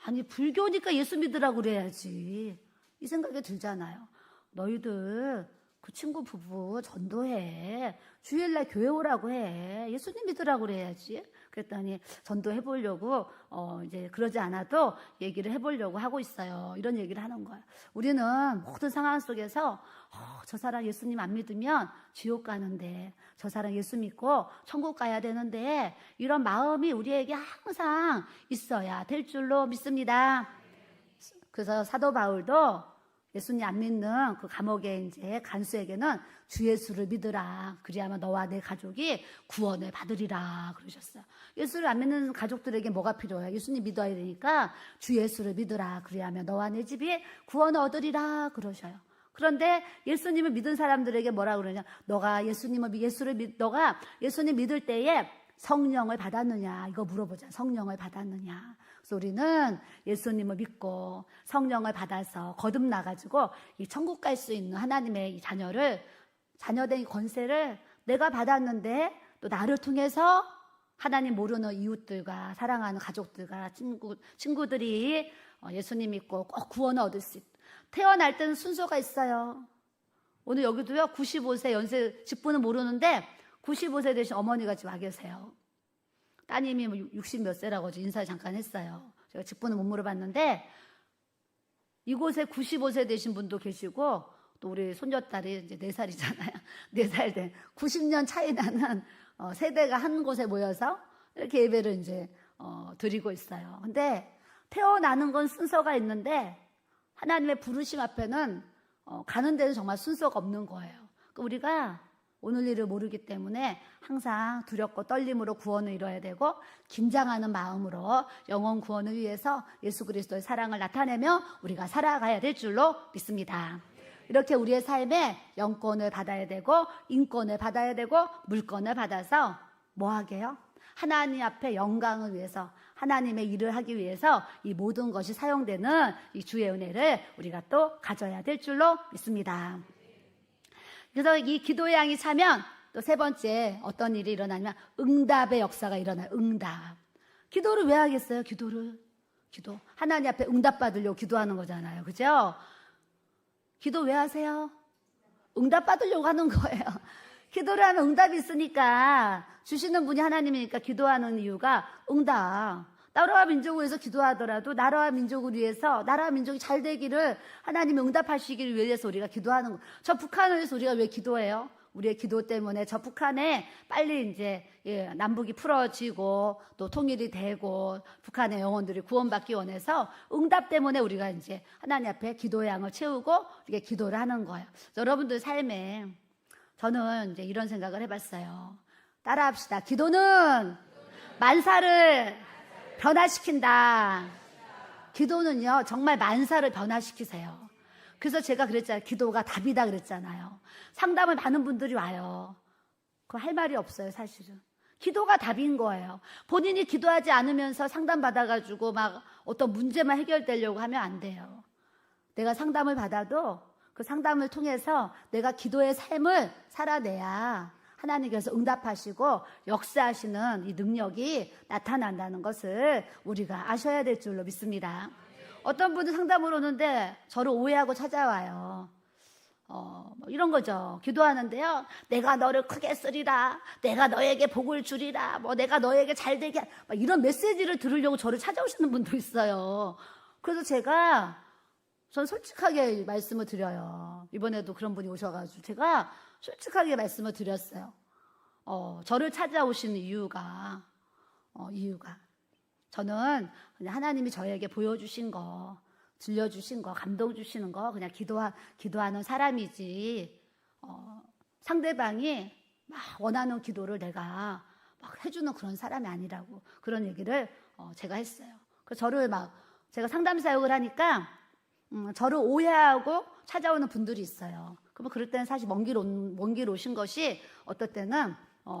아니 불교니까 예수 믿으라고 그래야지 이 생각이 들잖아요. 너희들 그 친구 부부 전도해. 주일날 교회 오라고 해. 예수님 믿으라고 그래야지. 그랬더니 전도해 보려고 이제 그러지 않아도 얘기를 해보려고 하고 있어요. 이런 얘기를 하는 거예요. 우리는 모든 상황 속에서 저 사람 예수님 안 믿으면 지옥 가는데 저 사람 예수 믿고 천국 가야 되는데 이런 마음이 우리에게 항상 있어야 될 줄로 믿습니다. 그래서 사도 바울도 예수님 안 믿는 그 감옥에 이제 간수에게는 주 예수를 믿으라. 그리하면 너와 내 가족이 구원을 받으리라. 그러셨어요. 예수를 안 믿는 가족들에게 뭐가 필요해요? 예수님 믿어야 되니까 주 예수를 믿으라. 그리하면 너와 내 집이 구원을 얻으리라. 그러셔요. 그런데 예수님을 믿은 사람들에게 뭐라 그러냐? 너가 예수님 믿을 때에 성령을 받았느냐? 이거 물어보자. 성령을 받았느냐? 그래서 우리는 예수님을 믿고 성령을 받아서 거듭나가지고 이 천국 갈 수 있는 하나님의 이 자녀된 권세를 내가 받았는데 또 나를 통해서 하나님 모르는 이웃들과 사랑하는 가족들과 친구들이 예수님 믿고 꼭 구원을 얻을 수 있다. 태어날 때는 순서가 있어요. 오늘 여기도요 95세 연세 직분은 모르는데 95세 되신 어머니가 지금 와 계세요. 따님이 뭐 60 몇 세라고 인사 잠깐 했어요. 제가 직분은 못 물어봤는데 이곳에 95세 되신 분도 계시고 또 우리 손녀딸이 이제 4살이잖아요. 4살 된 90년 차이 나는 세대가 한 곳에 모여서 이렇게 예배를 이제 드리고 있어요. 근데 태어나는 건 순서가 있는데 하나님의 부르심 앞에는 가는 데는 정말 순서가 없는 거예요. 그러니까 우리가 오늘 일을 모르기 때문에 항상 두렵고 떨림으로 구원을 이뤄야 되고 긴장하는 마음으로 영혼 구원을 위해서 예수 그리스도의 사랑을 나타내며 우리가 살아가야 될 줄로 믿습니다. 이렇게 우리의 삶에 영권을 받아야 되고 인권을 받아야 되고 물권을 받아서 뭐 하게요? 하나님 앞에 영광을 위해서 하나님의 일을 하기 위해서 이 모든 것이 사용되는 이 주의 은혜를 우리가 또 가져야 될 줄로 믿습니다. 그래서 이 기도의 양이 차면 또 세 번째 어떤 일이 일어나냐면 응답의 역사가 일어나요. 응답. 기도를 왜 하겠어요? 기도. 하나님 앞에 응답받으려고 기도하는 거잖아요. 그죠? 기도 왜 하세요? 응답받으려고 하는 거예요. 기도를 하면 응답이 있으니까 주시는 분이 하나님이니까 기도하는 이유가 응답. 나라와 민족을 위해서 기도하더라도 나라와 민족을 위해서 나라와 민족이 잘 되기를 하나님이 응답하시기를 위해서 우리가 기도하는 거예요. 저 북한을 위해서 우리가 왜 기도해요? 우리의 기도 때문에 저 북한에 빨리 이제 남북이 풀어지고 또 통일이 되고 북한의 영혼들이 구원받기 원해서 응답 때문에 우리가 이제 하나님 앞에 기도의 양을 채우고 이렇게 기도를 하는 거예요. 여러분들 삶에 저는 이제 이런 생각을 해봤어요. 따라합시다. 기도는 만사를 변화시킨다. 기도는요, 정말 만사를 변화시키세요. 그래서 제가 그랬잖아요. 기도가 답이다 그랬잖아요. 상담을 많은 분들이 와요. 그거 할 말이 없어요, 사실은. 기도가 답인 거예요. 본인이 기도하지 않으면서 상담받아가지고 막 어떤 문제만 해결되려고 하면 안 돼요. 내가 상담을 받아도 그 상담을 통해서 내가 기도의 삶을 살아내야 하나님께서 응답하시고 역사하시는 이 능력이 나타난다는 것을 우리가 아셔야 될 줄로 믿습니다. 어떤 분은 상담을 오는데 저를 오해하고 찾아와요. 뭐 이런 거죠. 기도하는데요. 내가 너를 크게 쓰리라. 내가 너에게 복을 주리라. 뭐 내가 너에게 잘 되게 막 이런 메시지를 들으려고 저를 찾아오시는 분도 있어요. 그래서 전 솔직하게 말씀을 드려요. 이번에도 그런 분이 오셔가지고 제가 솔직하게 말씀을 드렸어요. 저를 찾아오시는 이유가 저는 그냥 하나님이 저에게 보여주신 거, 들려주신 거, 감동 주시는 거 그냥 기도하는 사람이지 상대방이 막 원하는 기도를 내가 막 해주는 그런 사람이 아니라고 그런 얘기를 제가 했어요. 그래서 제가 상담 사역을 하니까 저를 오해하고 찾아오는 분들이 있어요. 그러면 그럴 때는 사실 먼 길 오신 것이 어떨 때는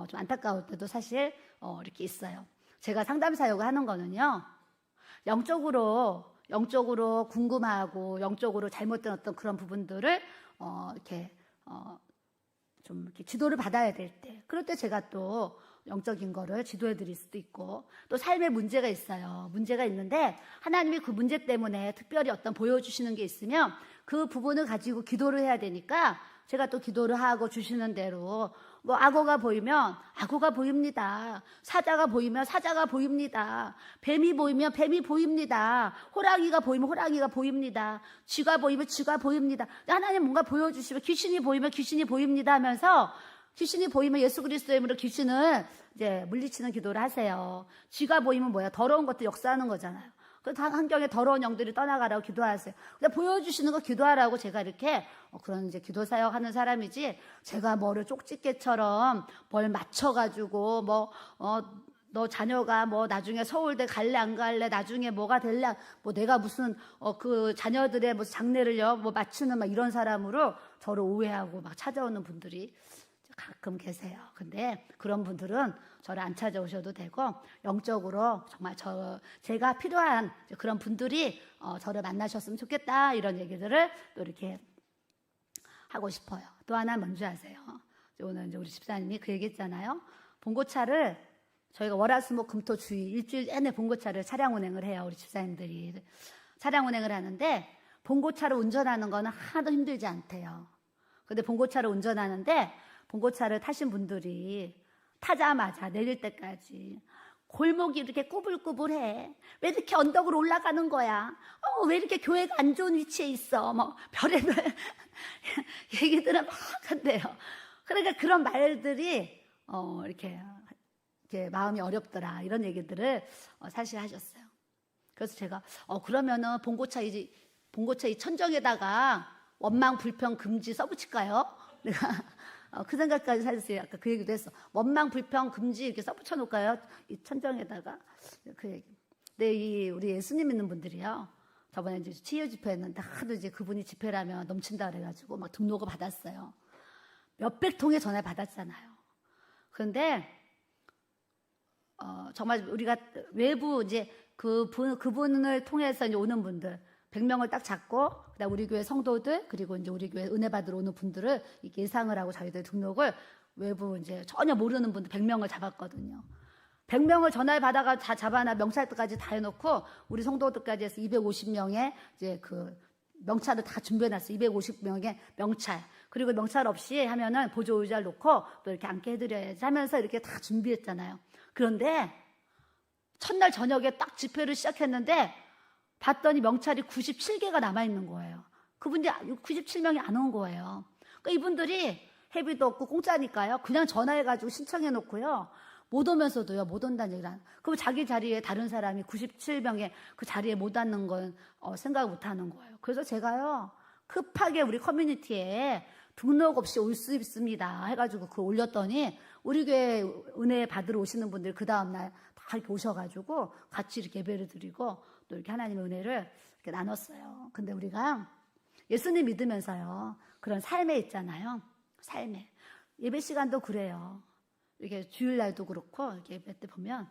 좀 안타까울 때도 사실 이렇게 있어요. 제가 상담 사역을 하는 거는요. 영적으로 궁금하고 영적으로 잘못된 어떤 그런 부분들을 좀 이렇게 지도를 받아야 될 때, 그럴 때 제가 또 영적인 거를 지도해 드릴 수도 있고, 또 삶에 문제가 있어요. 문제가 있는데 하나님이 그 문제 때문에 특별히 어떤 보여주시는 게 있으면 그 부분을 가지고 기도를 해야 되니까 제가 또 기도를 하고 주시는 대로 뭐 악어가 보이면 악어가 보입니다. 사자가 보이면 사자가 보입니다. 뱀이 보이면 뱀이 보입니다. 호랑이가 보이면 호랑이가 보입니다. 쥐가 보이면 쥐가 보입니다. 하나님 뭔가 보여주시면 귀신이 보이면 귀신이 보입니다 하면서 귀신이 보이면 예수 그리스도의 이름으로 귀신을 이제 물리치는 기도를 하세요. 쥐가 보이면 뭐야? 더러운 것도 역사하는 거잖아요. 그 환경에 더러운 영들이 떠나가라고 기도하세요. 근데 보여주시는 거 기도하라고 제가 이렇게 그런 이제 기도 사역 하는 사람이지, 제가 뭐를 쪽집게처럼 뭘 맞춰가지고 너 자녀가 뭐 나중에 서울대 갈래 안 갈래, 나중에 뭐가 될래, 뭐 내가 무슨 그 자녀들의 뭐 장래를요 뭐 맞추는 막 이런 사람으로 저를 오해하고 막 찾아오는 분들이 가끔 계세요. 근데 그런 분들은 저를 안 찾아오셔도 되고, 영적으로 정말 제가 필요한 그런 분들이 저를 만나셨으면 좋겠다, 이런 얘기들을 또 이렇게 하고 싶어요. 또 하나 뭔지 아세요? 오늘 이제 우리 집사님이 그 얘기했잖아요. 봉고차를 저희가 월화수목금토주의 일주일 내내 봉고차를 차량 운행을 해요. 우리 집사님들이 차량 운행을 하는데 봉고차를 운전하는 거는 하나도 힘들지 않대요. 근데 봉고차를 운전하는데 봉고차를 타신 분들이 타자마자 내릴 때까지 골목이 이렇게 꾸불꾸불해. 왜 이렇게 언덕으로 올라가는 거야? 왜 이렇게 교회가 안 좋은 위치에 있어? 뭐 별의별 얘기들을 막 한대요. 그러니까 그런 말들이 이렇게 마음이 어렵더라 이런 얘기들을 사실 하셨어요. 그래서 제가 그러면은 봉고차 이 천정에다가 원망 불평 금지 써붙일까요? 내가 그 생각까지 사실 아까 그 얘기도 했어. 원망 불평 금지 이렇게 써붙여 놓을까요? 이 천정에다가 그 얘기. 근데 우리 예수님 믿는 분들이요. 저번에 이제 치유 집회했는데 하도 이제 그분이 집회라면 넘친다 그래가지고 막 등록을 받았어요. 몇백 통의 전화를 받았잖아요. 그런데 정말 우리가 외부 이제 그분을 통해서 이제 오는 분들 100명을 딱 잡고 그다음 우리 교회 성도들 그리고 이제 우리 교회 은혜 받으러 오는 분들을 이렇게 예상을 하고 저희들 등록을 외부 이제 전혀 모르는 분들 100명을 잡았거든요. 100명을 전화를 받아가 다 잡아놔 명찰까지 다 해놓고 우리 성도들까지 해서 250명의 이제 그 명찰을 다 준비해놨어요. 250명의 명찰. 그리고 명찰 없이 하면은 보조 의자를 놓고 또 이렇게 앉게 해드려야지 하면서 이렇게 다 준비했잖아요. 그런데 첫날 저녁에 딱 집회를 시작했는데 봤더니 명찰이 97개가 남아있는 거예요. 그분들이 97명이 안 온 거예요. 그러니까 이분들이 회비도 없고 공짜니까요. 그냥 전화해가지고 신청해놓고요. 못 오면서도요. 못 온다는 얘기를 하는. 그럼 자기 자리에 다른 사람이 97명의 그 자리에 못 앉는 건 생각을 못 하는 거예요. 그래서 제가요. 급하게 우리 커뮤니티에 등록 없이 올 수 있습니다 해가지고 그걸 올렸더니 우리 교회 은혜 받으러 오시는 분들 그 다음날 다 이렇게 오셔가지고 같이 이렇게 예배를 드리고 또 이렇게 하나님의 은혜를 이렇게 나눴어요. 근데 우리가 예수님 믿으면서요. 그런 삶에 있잖아요. 삶에. 예배 시간도 그래요. 이렇게 주일날도 그렇고 이렇게 예배 때 보면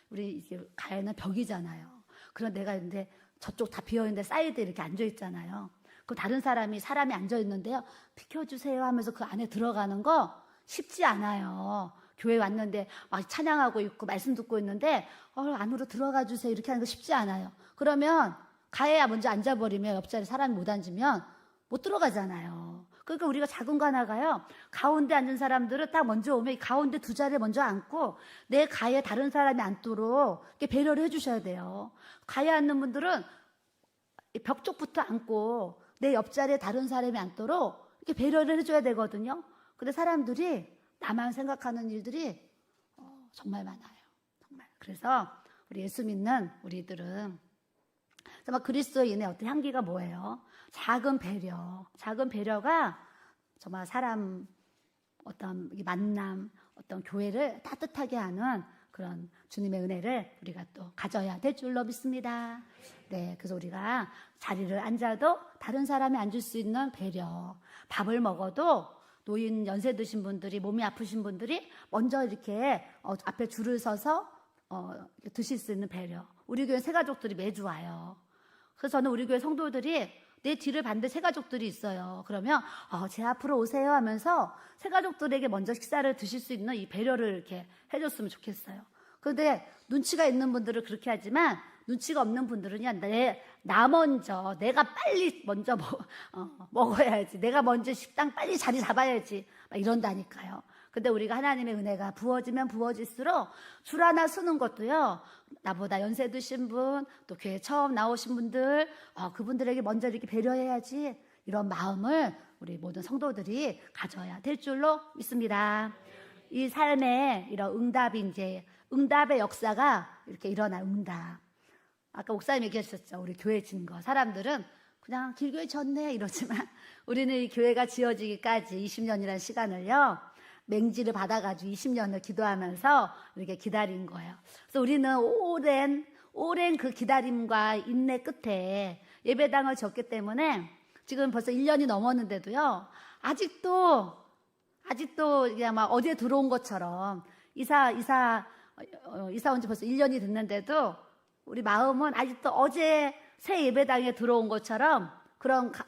우리 이게 가에는 벽이잖아요. 그럼 내가 근데 저쪽 다 비어있는데 사이드에 이렇게 앉아있잖아요. 그럼 다른 사람이 앉아있는데요. 비켜주세요 하면서 그 안에 들어가는 거 쉽지 않아요. 교회 왔는데 막 찬양하고 있고 말씀 듣고 있는데 안으로 들어가 주세요 이렇게 하는 거 쉽지 않아요. 그러면 가해야 먼저 앉아버리면 옆자리 사람이 못 앉으면 못 들어가잖아요. 그러니까 우리가 자군가 나가요. 가운데 앉은 사람들은 딱 먼저 오면 이 가운데 두 자리에 먼저 앉고 내 가에 다른 사람이 앉도록 이렇게 배려를 해주셔야 돼요. 가에 앉는 분들은 벽 쪽부터 앉고 내 옆자리에 다른 사람이 앉도록 이렇게 배려를 해줘야 되거든요. 근데 사람들이 나만 생각하는 일들이 정말 많아요. 정말. 그래서 우리 예수 믿는 우리들은 정말 그리스도인의 어떤 향기가 뭐예요? 작은 배려. 작은 배려가 정말 사람 어떤 만남, 어떤 교회를 따뜻하게 하는 그런 주님의 은혜를 우리가 또 가져야 될 줄로 믿습니다. 네, 그래서 우리가 자리를 앉아도 다른 사람이 앉을 수 있는 배려. 밥을 먹어도 노인 연세 드신 분들이 몸이 아프신 분들이 먼저 이렇게 앞에 줄을 서서 드실 수 있는 배려. 우리 교회 새가족들이 매주 와요. 그래서 저는 우리 교회 성도들이 내 뒤를 봤는데 새가족들이 있어요. 그러면 제 앞으로 오세요 하면서 새가족들에게 먼저 식사를 드실 수 있는 이 배려를 이렇게 해줬으면 좋겠어요. 그런데 눈치가 있는 분들은 그렇게 하지만 눈치가 없는 분들은요, 나 먼저, 내가 빨리 먼저 먹어야지. 내가 먼저 식당 빨리 자리 잡아야지. 막 이런다니까요. 근데 우리가 하나님의 은혜가 부어지면 부어질수록 줄 하나 서는 것도요, 나보다 연세 드신 분, 또 교회 처음 나오신 분들, 그분들에게 먼저 이렇게 배려해야지. 이런 마음을 우리 모든 성도들이 가져야 될 줄로 믿습니다. 이 삶에 이런 응답의 역사가 이렇게 일어나, 응답. 아까 목사님 얘기하셨죠. 우리 교회 짓는 거. 사람들은 그냥 길교회 졌네 이러지만 우리는 이 교회가 지어지기까지 20년이라는 시간을요. 맹지를 받아가지고 20년을 기도하면서 이렇게 기다린 거예요. 그래서 우리는 오랜 그 기다림과 인내 끝에 예배당을 졌기 때문에 지금 벌써 1년이 넘었는데도요. 아직도 그냥 막 어제 들어온 것처럼 이사 온 지 벌써 1년이 됐는데도 우리 마음은 아직도 어제 새 예배당에 들어온 것처럼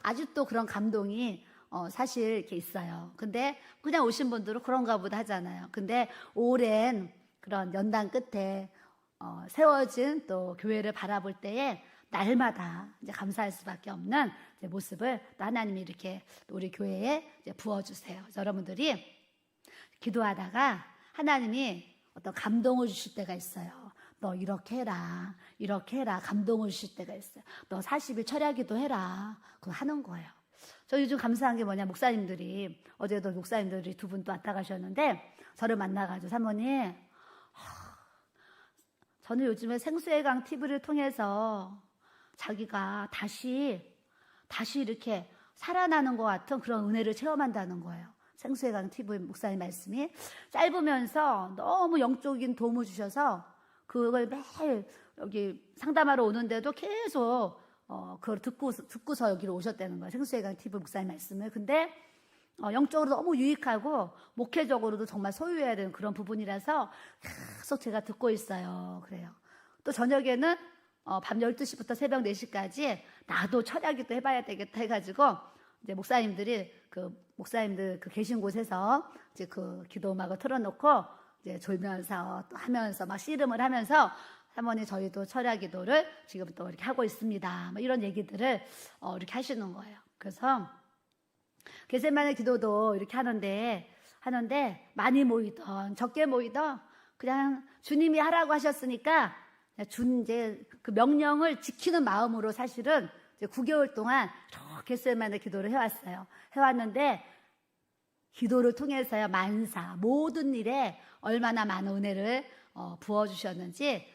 아직도 그런 감동이 사실 이렇게 있어요. 근데 그냥 오신 분들은 그런가 보다 하잖아요. 근데 오랜 그런 연단 끝에 세워진 또 교회를 바라볼 때에 날마다 이제 감사할 수밖에 없는 이제 모습을 또 하나님이 이렇게 또 우리 교회에 이제 부어주세요. 여러분들이 기도하다가 하나님이 어떤 감동을 주실 때가 있어요. 너 이렇게 해라, 이렇게 해라. 감동을 주실 때가 있어요. 너 40일 철야기도 해라. 그거 하는 거예요. 저 요즘 감사한 게 뭐냐, 목사님들이, 어제도 목사님들이 두 분 또 왔다 가셨는데, 저를 만나가지고, 사모님, 저는 요즘에 생수의 강 TV를 통해서 자기가 다시 이렇게 살아나는 것 같은 그런 은혜를 체험한다는 거예요. 생수의 강 TV 목사님 말씀이 짧으면서 너무 영적인 도움을 주셔서 그걸 매일 여기 상담하러 오는데도 계속 그걸 듣고서 여기로 오셨다는 거예요. 생수의 강 TV 목사님 말씀을. 근데 영적으로 너무 유익하고 목회적으로도 정말 소유해야 되는 그런 부분이라서 계속 제가 듣고 있어요. 그래요. 또 저녁에는 밤 12시부터 새벽 4시까지 나도 철야기도 해봐야 되겠다 해가지고 이제 목사님들 계신 곳에서 이제 그 기도 음악을 틀어놓고 이제 졸면서 또 하면서 막 씨름을 하면서 사모님 저희도 철야기도를 지금 또 이렇게 하고 있습니다. 뭐 이런 얘기들을 이렇게 하시는 거예요. 그래서 겟세마네 기도도 이렇게 하는데 많이 모이던 적게 모이던 그냥 주님이 하라고 하셨으니까 이제 그 명령을 지키는 마음으로 사실은 이제 9개월 동안 이렇게 겟세마네 기도를 해왔는데 기도를 통해서요 만사 모든 일에 얼마나 많은 은혜를 부어주셨는지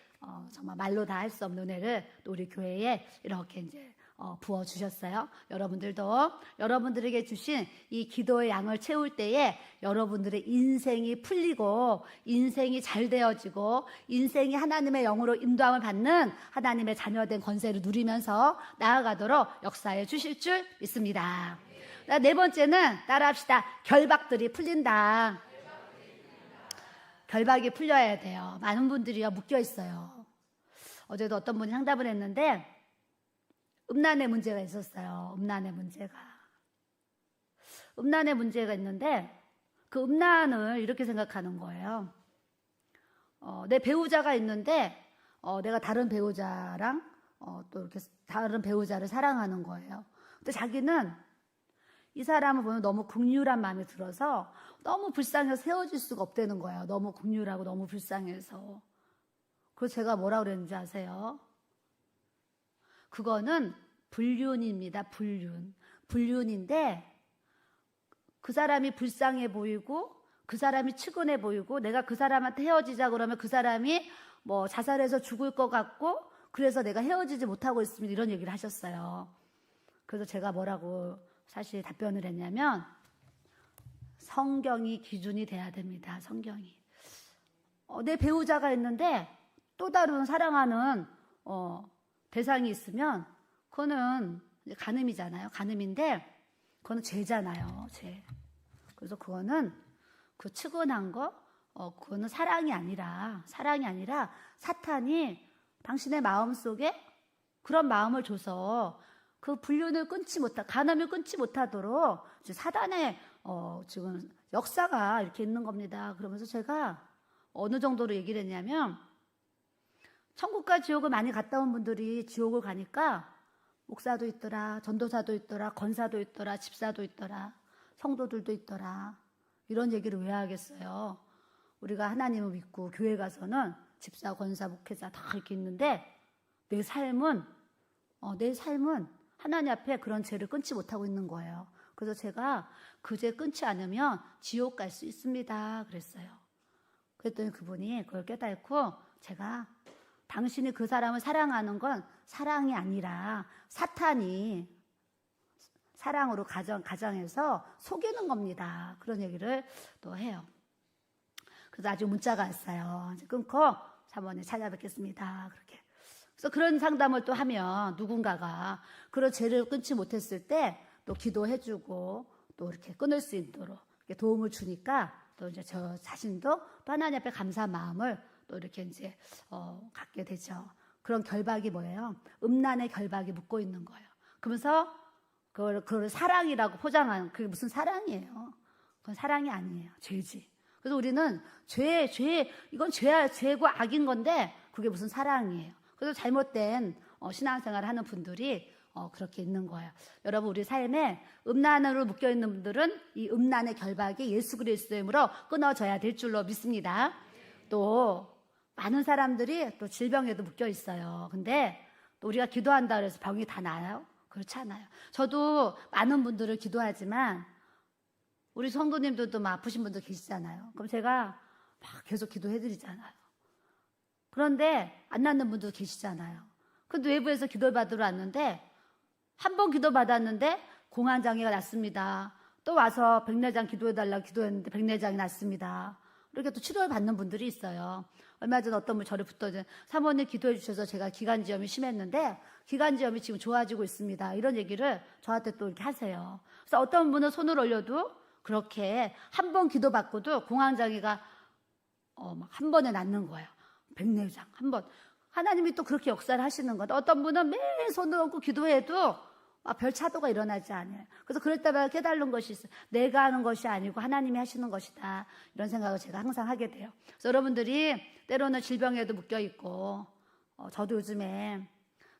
정말 말로 다 할 수 없는 은혜를 또 우리 교회에 이렇게 이제 부어주셨어요. 여러분들도 여러분들에게 주신 이 기도의 양을 채울 때에 여러분들의 인생이 풀리고 인생이 잘 되어지고 인생이 하나님의 영으로 인도함을 받는 하나님의 자녀된 권세를 누리면서 나아가도록 역사해 주실 줄 믿습니다. 네 번째는 따라합시다. 결박들이 풀린다. 결박이 풀려야 돼요. 많은 분들이요 묶여 있어요. 어제도 어떤 분이 상담을 했는데 음란의 문제가 있었어요. 음란의 문제가 있는데 그 음란을 이렇게 생각하는 거예요. 내 배우자가 있는데 내가 다른 배우자랑 또 이렇게 다른 배우자를 사랑하는 거예요. 근데 자기는 이 사람을 보면 너무 긍휼한 마음이 들어서 너무 불쌍해서 헤어질 수가 없다는 거예요. 너무 긍휼하고 너무 불쌍해서. 그래서 제가 뭐라 그랬는지 아세요? 그거는 불륜입니다. 불륜인데 그 사람이 불쌍해 보이고 그 사람이 측은해 보이고 내가 그 사람한테 헤어지자 그러면 그 사람이 뭐 자살해서 죽을 것 같고 그래서 내가 헤어지지 못하고 있습니다. 이런 얘기를 하셨어요. 그래서 제가 뭐라고 사실 답변을 했냐면 성경이 기준이 돼야 됩니다. 성경이. 내 배우자가 있는데 또 다른 사랑하는 대상이 있으면 그거는 간음이잖아요. 간음인데 그거는 죄잖아요. 죄. 그래서 그거는 그 측은한 거 그거는 사랑이 아니라 사탄이 당신의 마음속에 그런 마음을 줘서 그 불륜을 간음을 끊지 못하도록 사단의 지금 역사가 이렇게 있는 겁니다. 그러면서 제가 어느 정도로 얘기를 했냐면 천국과 지옥을 많이 갔다 온 분들이 지옥을 가니까 목사도 있더라, 전도사도 있더라, 권사도 있더라, 집사도 있더라, 성도들도 있더라. 이런 얘기를 왜 하겠어요? 우리가 하나님을 믿고 교회 가서는 집사, 권사, 목회자 다 이렇게 있는데 내 삶은 하나님 앞에 그런 죄를 끊지 못하고 있는 거예요. 그래서 제가 그 죄 끊지 않으면 지옥 갈 수 있습니다. 그랬어요. 그랬더니 그분이 그걸 깨닫고 제가 당신이 그 사람을 사랑하는 건 사랑이 아니라 사탄이 사랑으로 가정에서 속이는 겁니다. 그런 얘기를 또 해요. 그래서 아주 문자가 왔어요. 이제 끊고 사모님 찾아뵙겠습니다. 그렇게. 그래서 그런 상담을 또 하면 누군가가 그런 죄를 끊지 못했을 때 또 기도해주고 또 이렇게 끊을 수 있도록 이렇게 도움을 주니까 또 이제 저 자신도 또 하나님 앞에 감사한 마음을 또 이렇게 이제 갖게 되죠. 그런 결박이 뭐예요? 음란의 결박이 묶고 있는 거예요. 그러면서 그걸 사랑이라고 포장하는 그게 무슨 사랑이에요? 그건 사랑이 아니에요. 죄지. 그래서 우리는 이건 죄고 악인 건데 그게 무슨 사랑이에요. 그래서 잘못된 신앙생활을 하는 분들이 그렇게 있는 거예요. 여러분 우리 삶에 음란으로 묶여있는 분들은 이 음란의 결박이 예수 그리스도의 이름으로 끊어져야 될 줄로 믿습니다. 또 많은 사람들이 또 질병에도 묶여 있어요. 근데 또 우리가 기도한다 그래서 병이 다 나아요? 그렇지 않아요. 저도 많은 분들을 기도하지만 우리 성도님들도 막 아프신 분들 계시잖아요. 그럼 제가 막 계속 기도해드리잖아요. 그런데 안 낫는 분도 계시잖아요. 근데 외부에서 기도를 받으러 왔는데 한 번 기도 받았는데 공황장애가 났습니다. 또 와서 백내장 기도해달라고 기도했는데 백내장이 났습니다. 이렇게 또 치료를 받는 분들이 있어요. 얼마 전에 어떤 분 저를 붙들어서 사모님 기도해 주셔서 제가 기관지염이 심했는데 기관지염이 지금 좋아지고 있습니다. 이런 얘기를 저한테 또 이렇게 하세요. 그래서 어떤 분은 손을 올려도 그렇게 한 번 기도받고도 공황장애가 한 번에 낫는 거예요. 백내장 한 번. 하나님이 또 그렇게 역사를 하시는 거다. 어떤 분은 매일 손을 얹고 기도해도 별 차도가 일어나지 않아요. 그래서 그럴 때마다 깨달은 것이 있어요. 내가 하는 것이 아니고 하나님이 하시는 것이다. 이런 생각을 제가 항상 하게 돼요. 그래서 여러분들이 때로는 질병에도 묶여 있고 저도 요즘에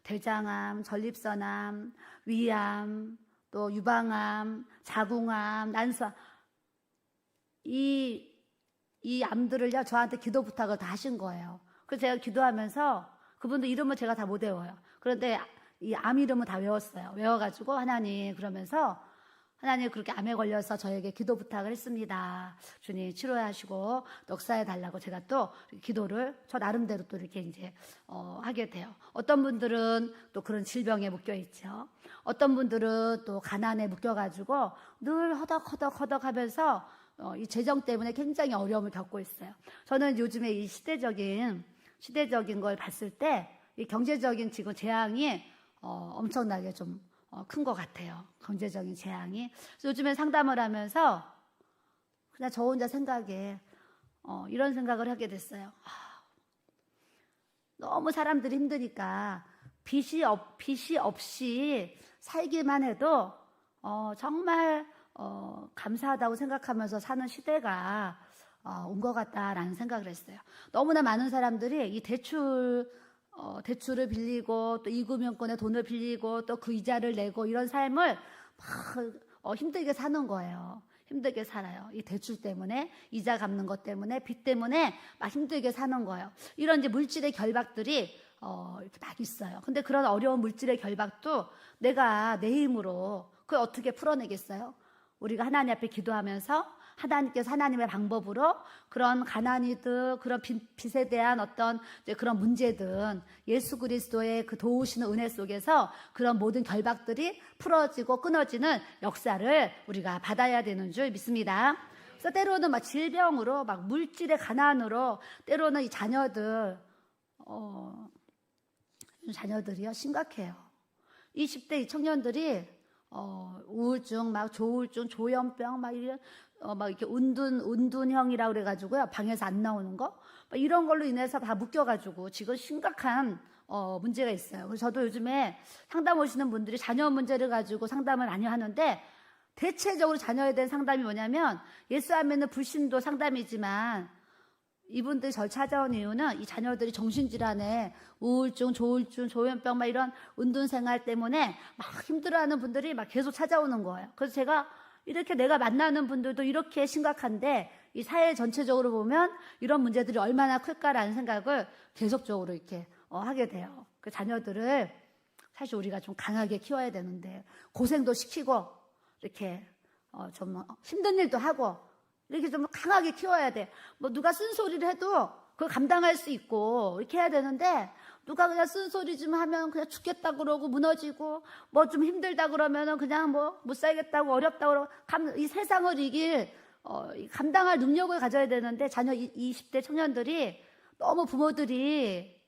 대장암, 전립선암, 위암, 또 유방암, 자궁암, 난소암 이 암들을요 저한테 기도 부탁을 다 하신 거예요. 그래서 제가 기도하면서 그분들 이름을 제가 다 못 외워요. 그런데 이 암 이름은 다 외웠어요. 외워가지고 하나님 그러면서 하나님 그렇게 암에 걸려서 저에게 기도 부탁을 했습니다. 주님 치료하시고 역사해 달라고 제가 또 기도를 저 나름대로 또 이렇게 이제 하게 돼요. 어떤 분들은 또 그런 질병에 묶여 있죠. 어떤 분들은 또 가난에 묶여가지고 늘 허덕허덕 하면서 이 재정 때문에 굉장히 어려움을 겪고 있어요. 저는 요즘에 이 시대적인 걸 봤을 때 이 경제적인 지금 재앙이 엄청나게 좀 큰 것 같아요. 경제적인 재앙이. 그래서 요즘에 상담을 하면서 그냥 저 혼자 생각에 이런 생각을 하게 됐어요. 너무 사람들이 힘드니까 빚이 없이 살기만 해도 정말 감사하다고 생각하면서 사는 시대가 온 것 같다라는 생각을 했어요. 너무나 많은 사람들이 이 대출을 빌리고 또 이금융권에 돈을 빌리고 또 그 이자를 내고 이런 삶을 막 힘들게 사는 거예요. 힘들게 살아요. 이 대출 때문에, 이자 갚는 것 때문에, 빚 때문에 막 힘들게 사는 거예요. 이런 이제 물질의 결박들이 이렇게 막 있어요. 근데 그런 어려운 물질의 결박도 내가 내 힘으로 그걸 어떻게 풀어내겠어요? 우리가 하나님 앞에 기도하면서 하나님께서 하나님의 방법으로 그런 가난이든 그런 빚에 대한 어떤 이제 그런 문제든 예수 그리스도의 그 도우시는 은혜 속에서 그런 모든 결박들이 풀어지고 끊어지는 역사를 우리가 받아야 되는 줄 믿습니다. 그래서 때로는 막 질병으로 막 물질의 가난으로 때로는 이 자녀들이요 심각해요. 20대 이 청년들이 우울증, 막 조울증, 조현병, 막 이렇게 운둔형이라고 그래가지고요. 방에서 안 나오는 거. 이런 걸로 인해서 다 묶여가지고 지금 심각한, 문제가 있어요. 그래서 저도 요즘에 상담 오시는 분들이 자녀 문제를 가지고 상담을 많이 하는데 대체적으로 자녀에 대한 상담이 뭐냐면 예수 하면은 불신도 상담이지만 이분들이 절 찾아온 이유는 이 자녀들이 정신질환에 우울증, 조울증, 조현병 막 이런 운동생활 때문에 막 힘들어하는 분들이 막 계속 찾아오는 거예요. 그래서 제가 이렇게 내가 만나는 분들도 이렇게 심각한데 이 사회 전체적으로 보면 이런 문제들이 얼마나 클까라는 생각을 계속적으로 이렇게 하게 돼요. 그 자녀들을 사실 우리가 좀 강하게 키워야 되는데 고생도 시키고 이렇게 좀 힘든 일도 하고 이렇게 좀 강하게 키워야 돼. 누가 쓴소리를 해도 그걸 감당할 수 있고 이렇게 해야 되는데 누가 그냥 쓴소리 좀 하면 그냥 죽겠다 그러고 무너지고 좀 힘들다 그러면은 그냥 못 살겠다고 어렵다고 그러고 이 세상을 이길 감당할 능력을 가져야 되는데 자녀 20대 청년들이 너무 부모들이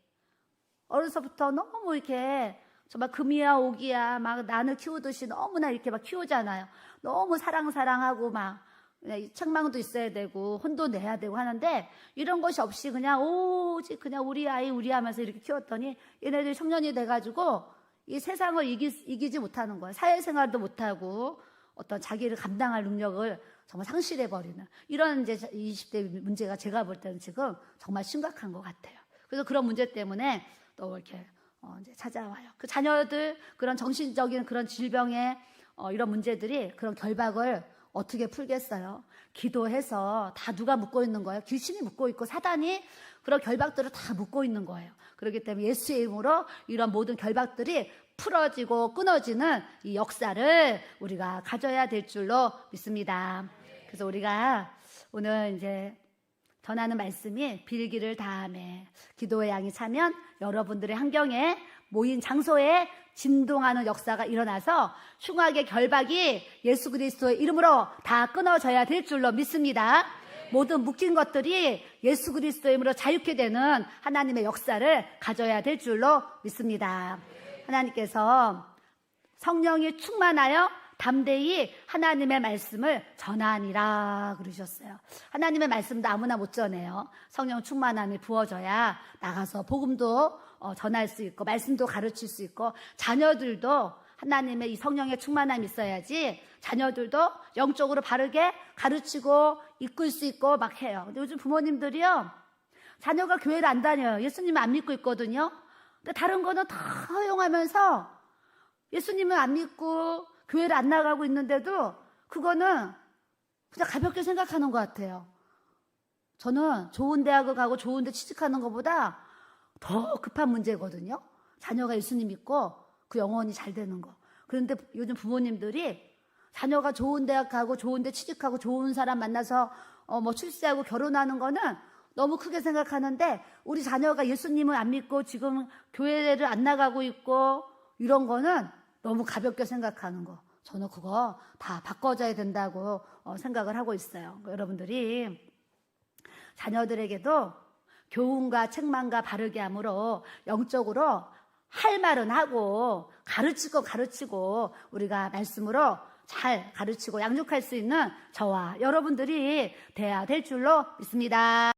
어려서부터 너무 이렇게 정말 금이야 오기야 막 난을 키우듯이 너무나 이렇게 막 키우잖아요. 너무 사랑하고 막 책망도 있어야 되고 혼도 내야 되고 하는데 이런 것이 없이 그냥 오직 그냥 우리 아이 하면서 이렇게 키웠더니 얘네들이 청년이 돼가지고 이 세상을 이기지 못하는 거예요. 사회생활도 못하고 어떤 자기를 감당할 능력을 정말 상실해버리는 이런 이제 20대 문제가 제가 볼 때는 지금 정말 심각한 것 같아요. 그래서 그런 문제 때문에 또 이렇게 이제 찾아와요. 그 자녀들 그런 정신적인 그런 질병에 이런 문제들이 그런 결박을 어떻게 풀겠어요? 기도해서 다 누가 묶고 있는 거예요? 귀신이 묶고 있고 사단이 그런 결박들을 다 묶고 있는 거예요. 그렇기 때문에 예수의 이름으로 이런 모든 결박들이 풀어지고 끊어지는 이 역사를 우리가 가져야 될 줄로 믿습니다. 그래서 우리가 오늘 이제 전하는 말씀이 빌기를 다하며 기도의 양이 차면 여러분들의 환경에 모인 장소에 진동하는 역사가 일어나서 흉악의 결박이 예수 그리스도의 이름으로 다 끊어져야 될 줄로 믿습니다. 모든 묶인 것들이 예수 그리스도의 이름으로 자유케 되는 하나님의 역사를 가져야 될 줄로 믿습니다. 하나님께서 성령이 충만하여 담대히 하나님의 말씀을 전하니라 그러셨어요. 하나님의 말씀도 아무나 못 전해요. 성령 충만함이 부어져야 나가서 복음도 전할 수 있고 말씀도 가르칠 수 있고 자녀들도 하나님의 이 성령의 충만함이 있어야지 자녀들도 영적으로 바르게 가르치고 이끌 수 있고 막 해요. 근데 요즘 부모님들이요, 자녀가 교회를 안 다녀요. 예수님을 안 믿고 있거든요. 근데 다른 거는 다 허용하면서 예수님을 안 믿고 교회를 안 나가고 있는데도 그거는 그냥 가볍게 생각하는 것 같아요. 저는 좋은 대학을 가고 좋은 데 취직하는 것보다 더 급한 문제거든요. 자녀가 예수님 믿고 그 영혼이 잘 되는 거. 그런데 요즘 부모님들이 자녀가 좋은 대학 가고 좋은 데 취직하고 좋은 사람 만나서 뭐 출세하고 결혼하는 거는 너무 크게 생각하는데 우리 자녀가 예수님을 안 믿고 지금 교회를 안 나가고 있고 이런 거는 너무 가볍게 생각하는 거. 저는 그거 다 바꿔줘야 된다고 생각을 하고 있어요. 여러분들이 자녀들에게도 교훈과 책망과 바르게 함으로 영적으로 할 말은 하고 가르칠 거 가르치고 우리가 말씀으로 잘 가르치고 양육할 수 있는 저와 여러분들이 돼야 될 줄로 믿습니다.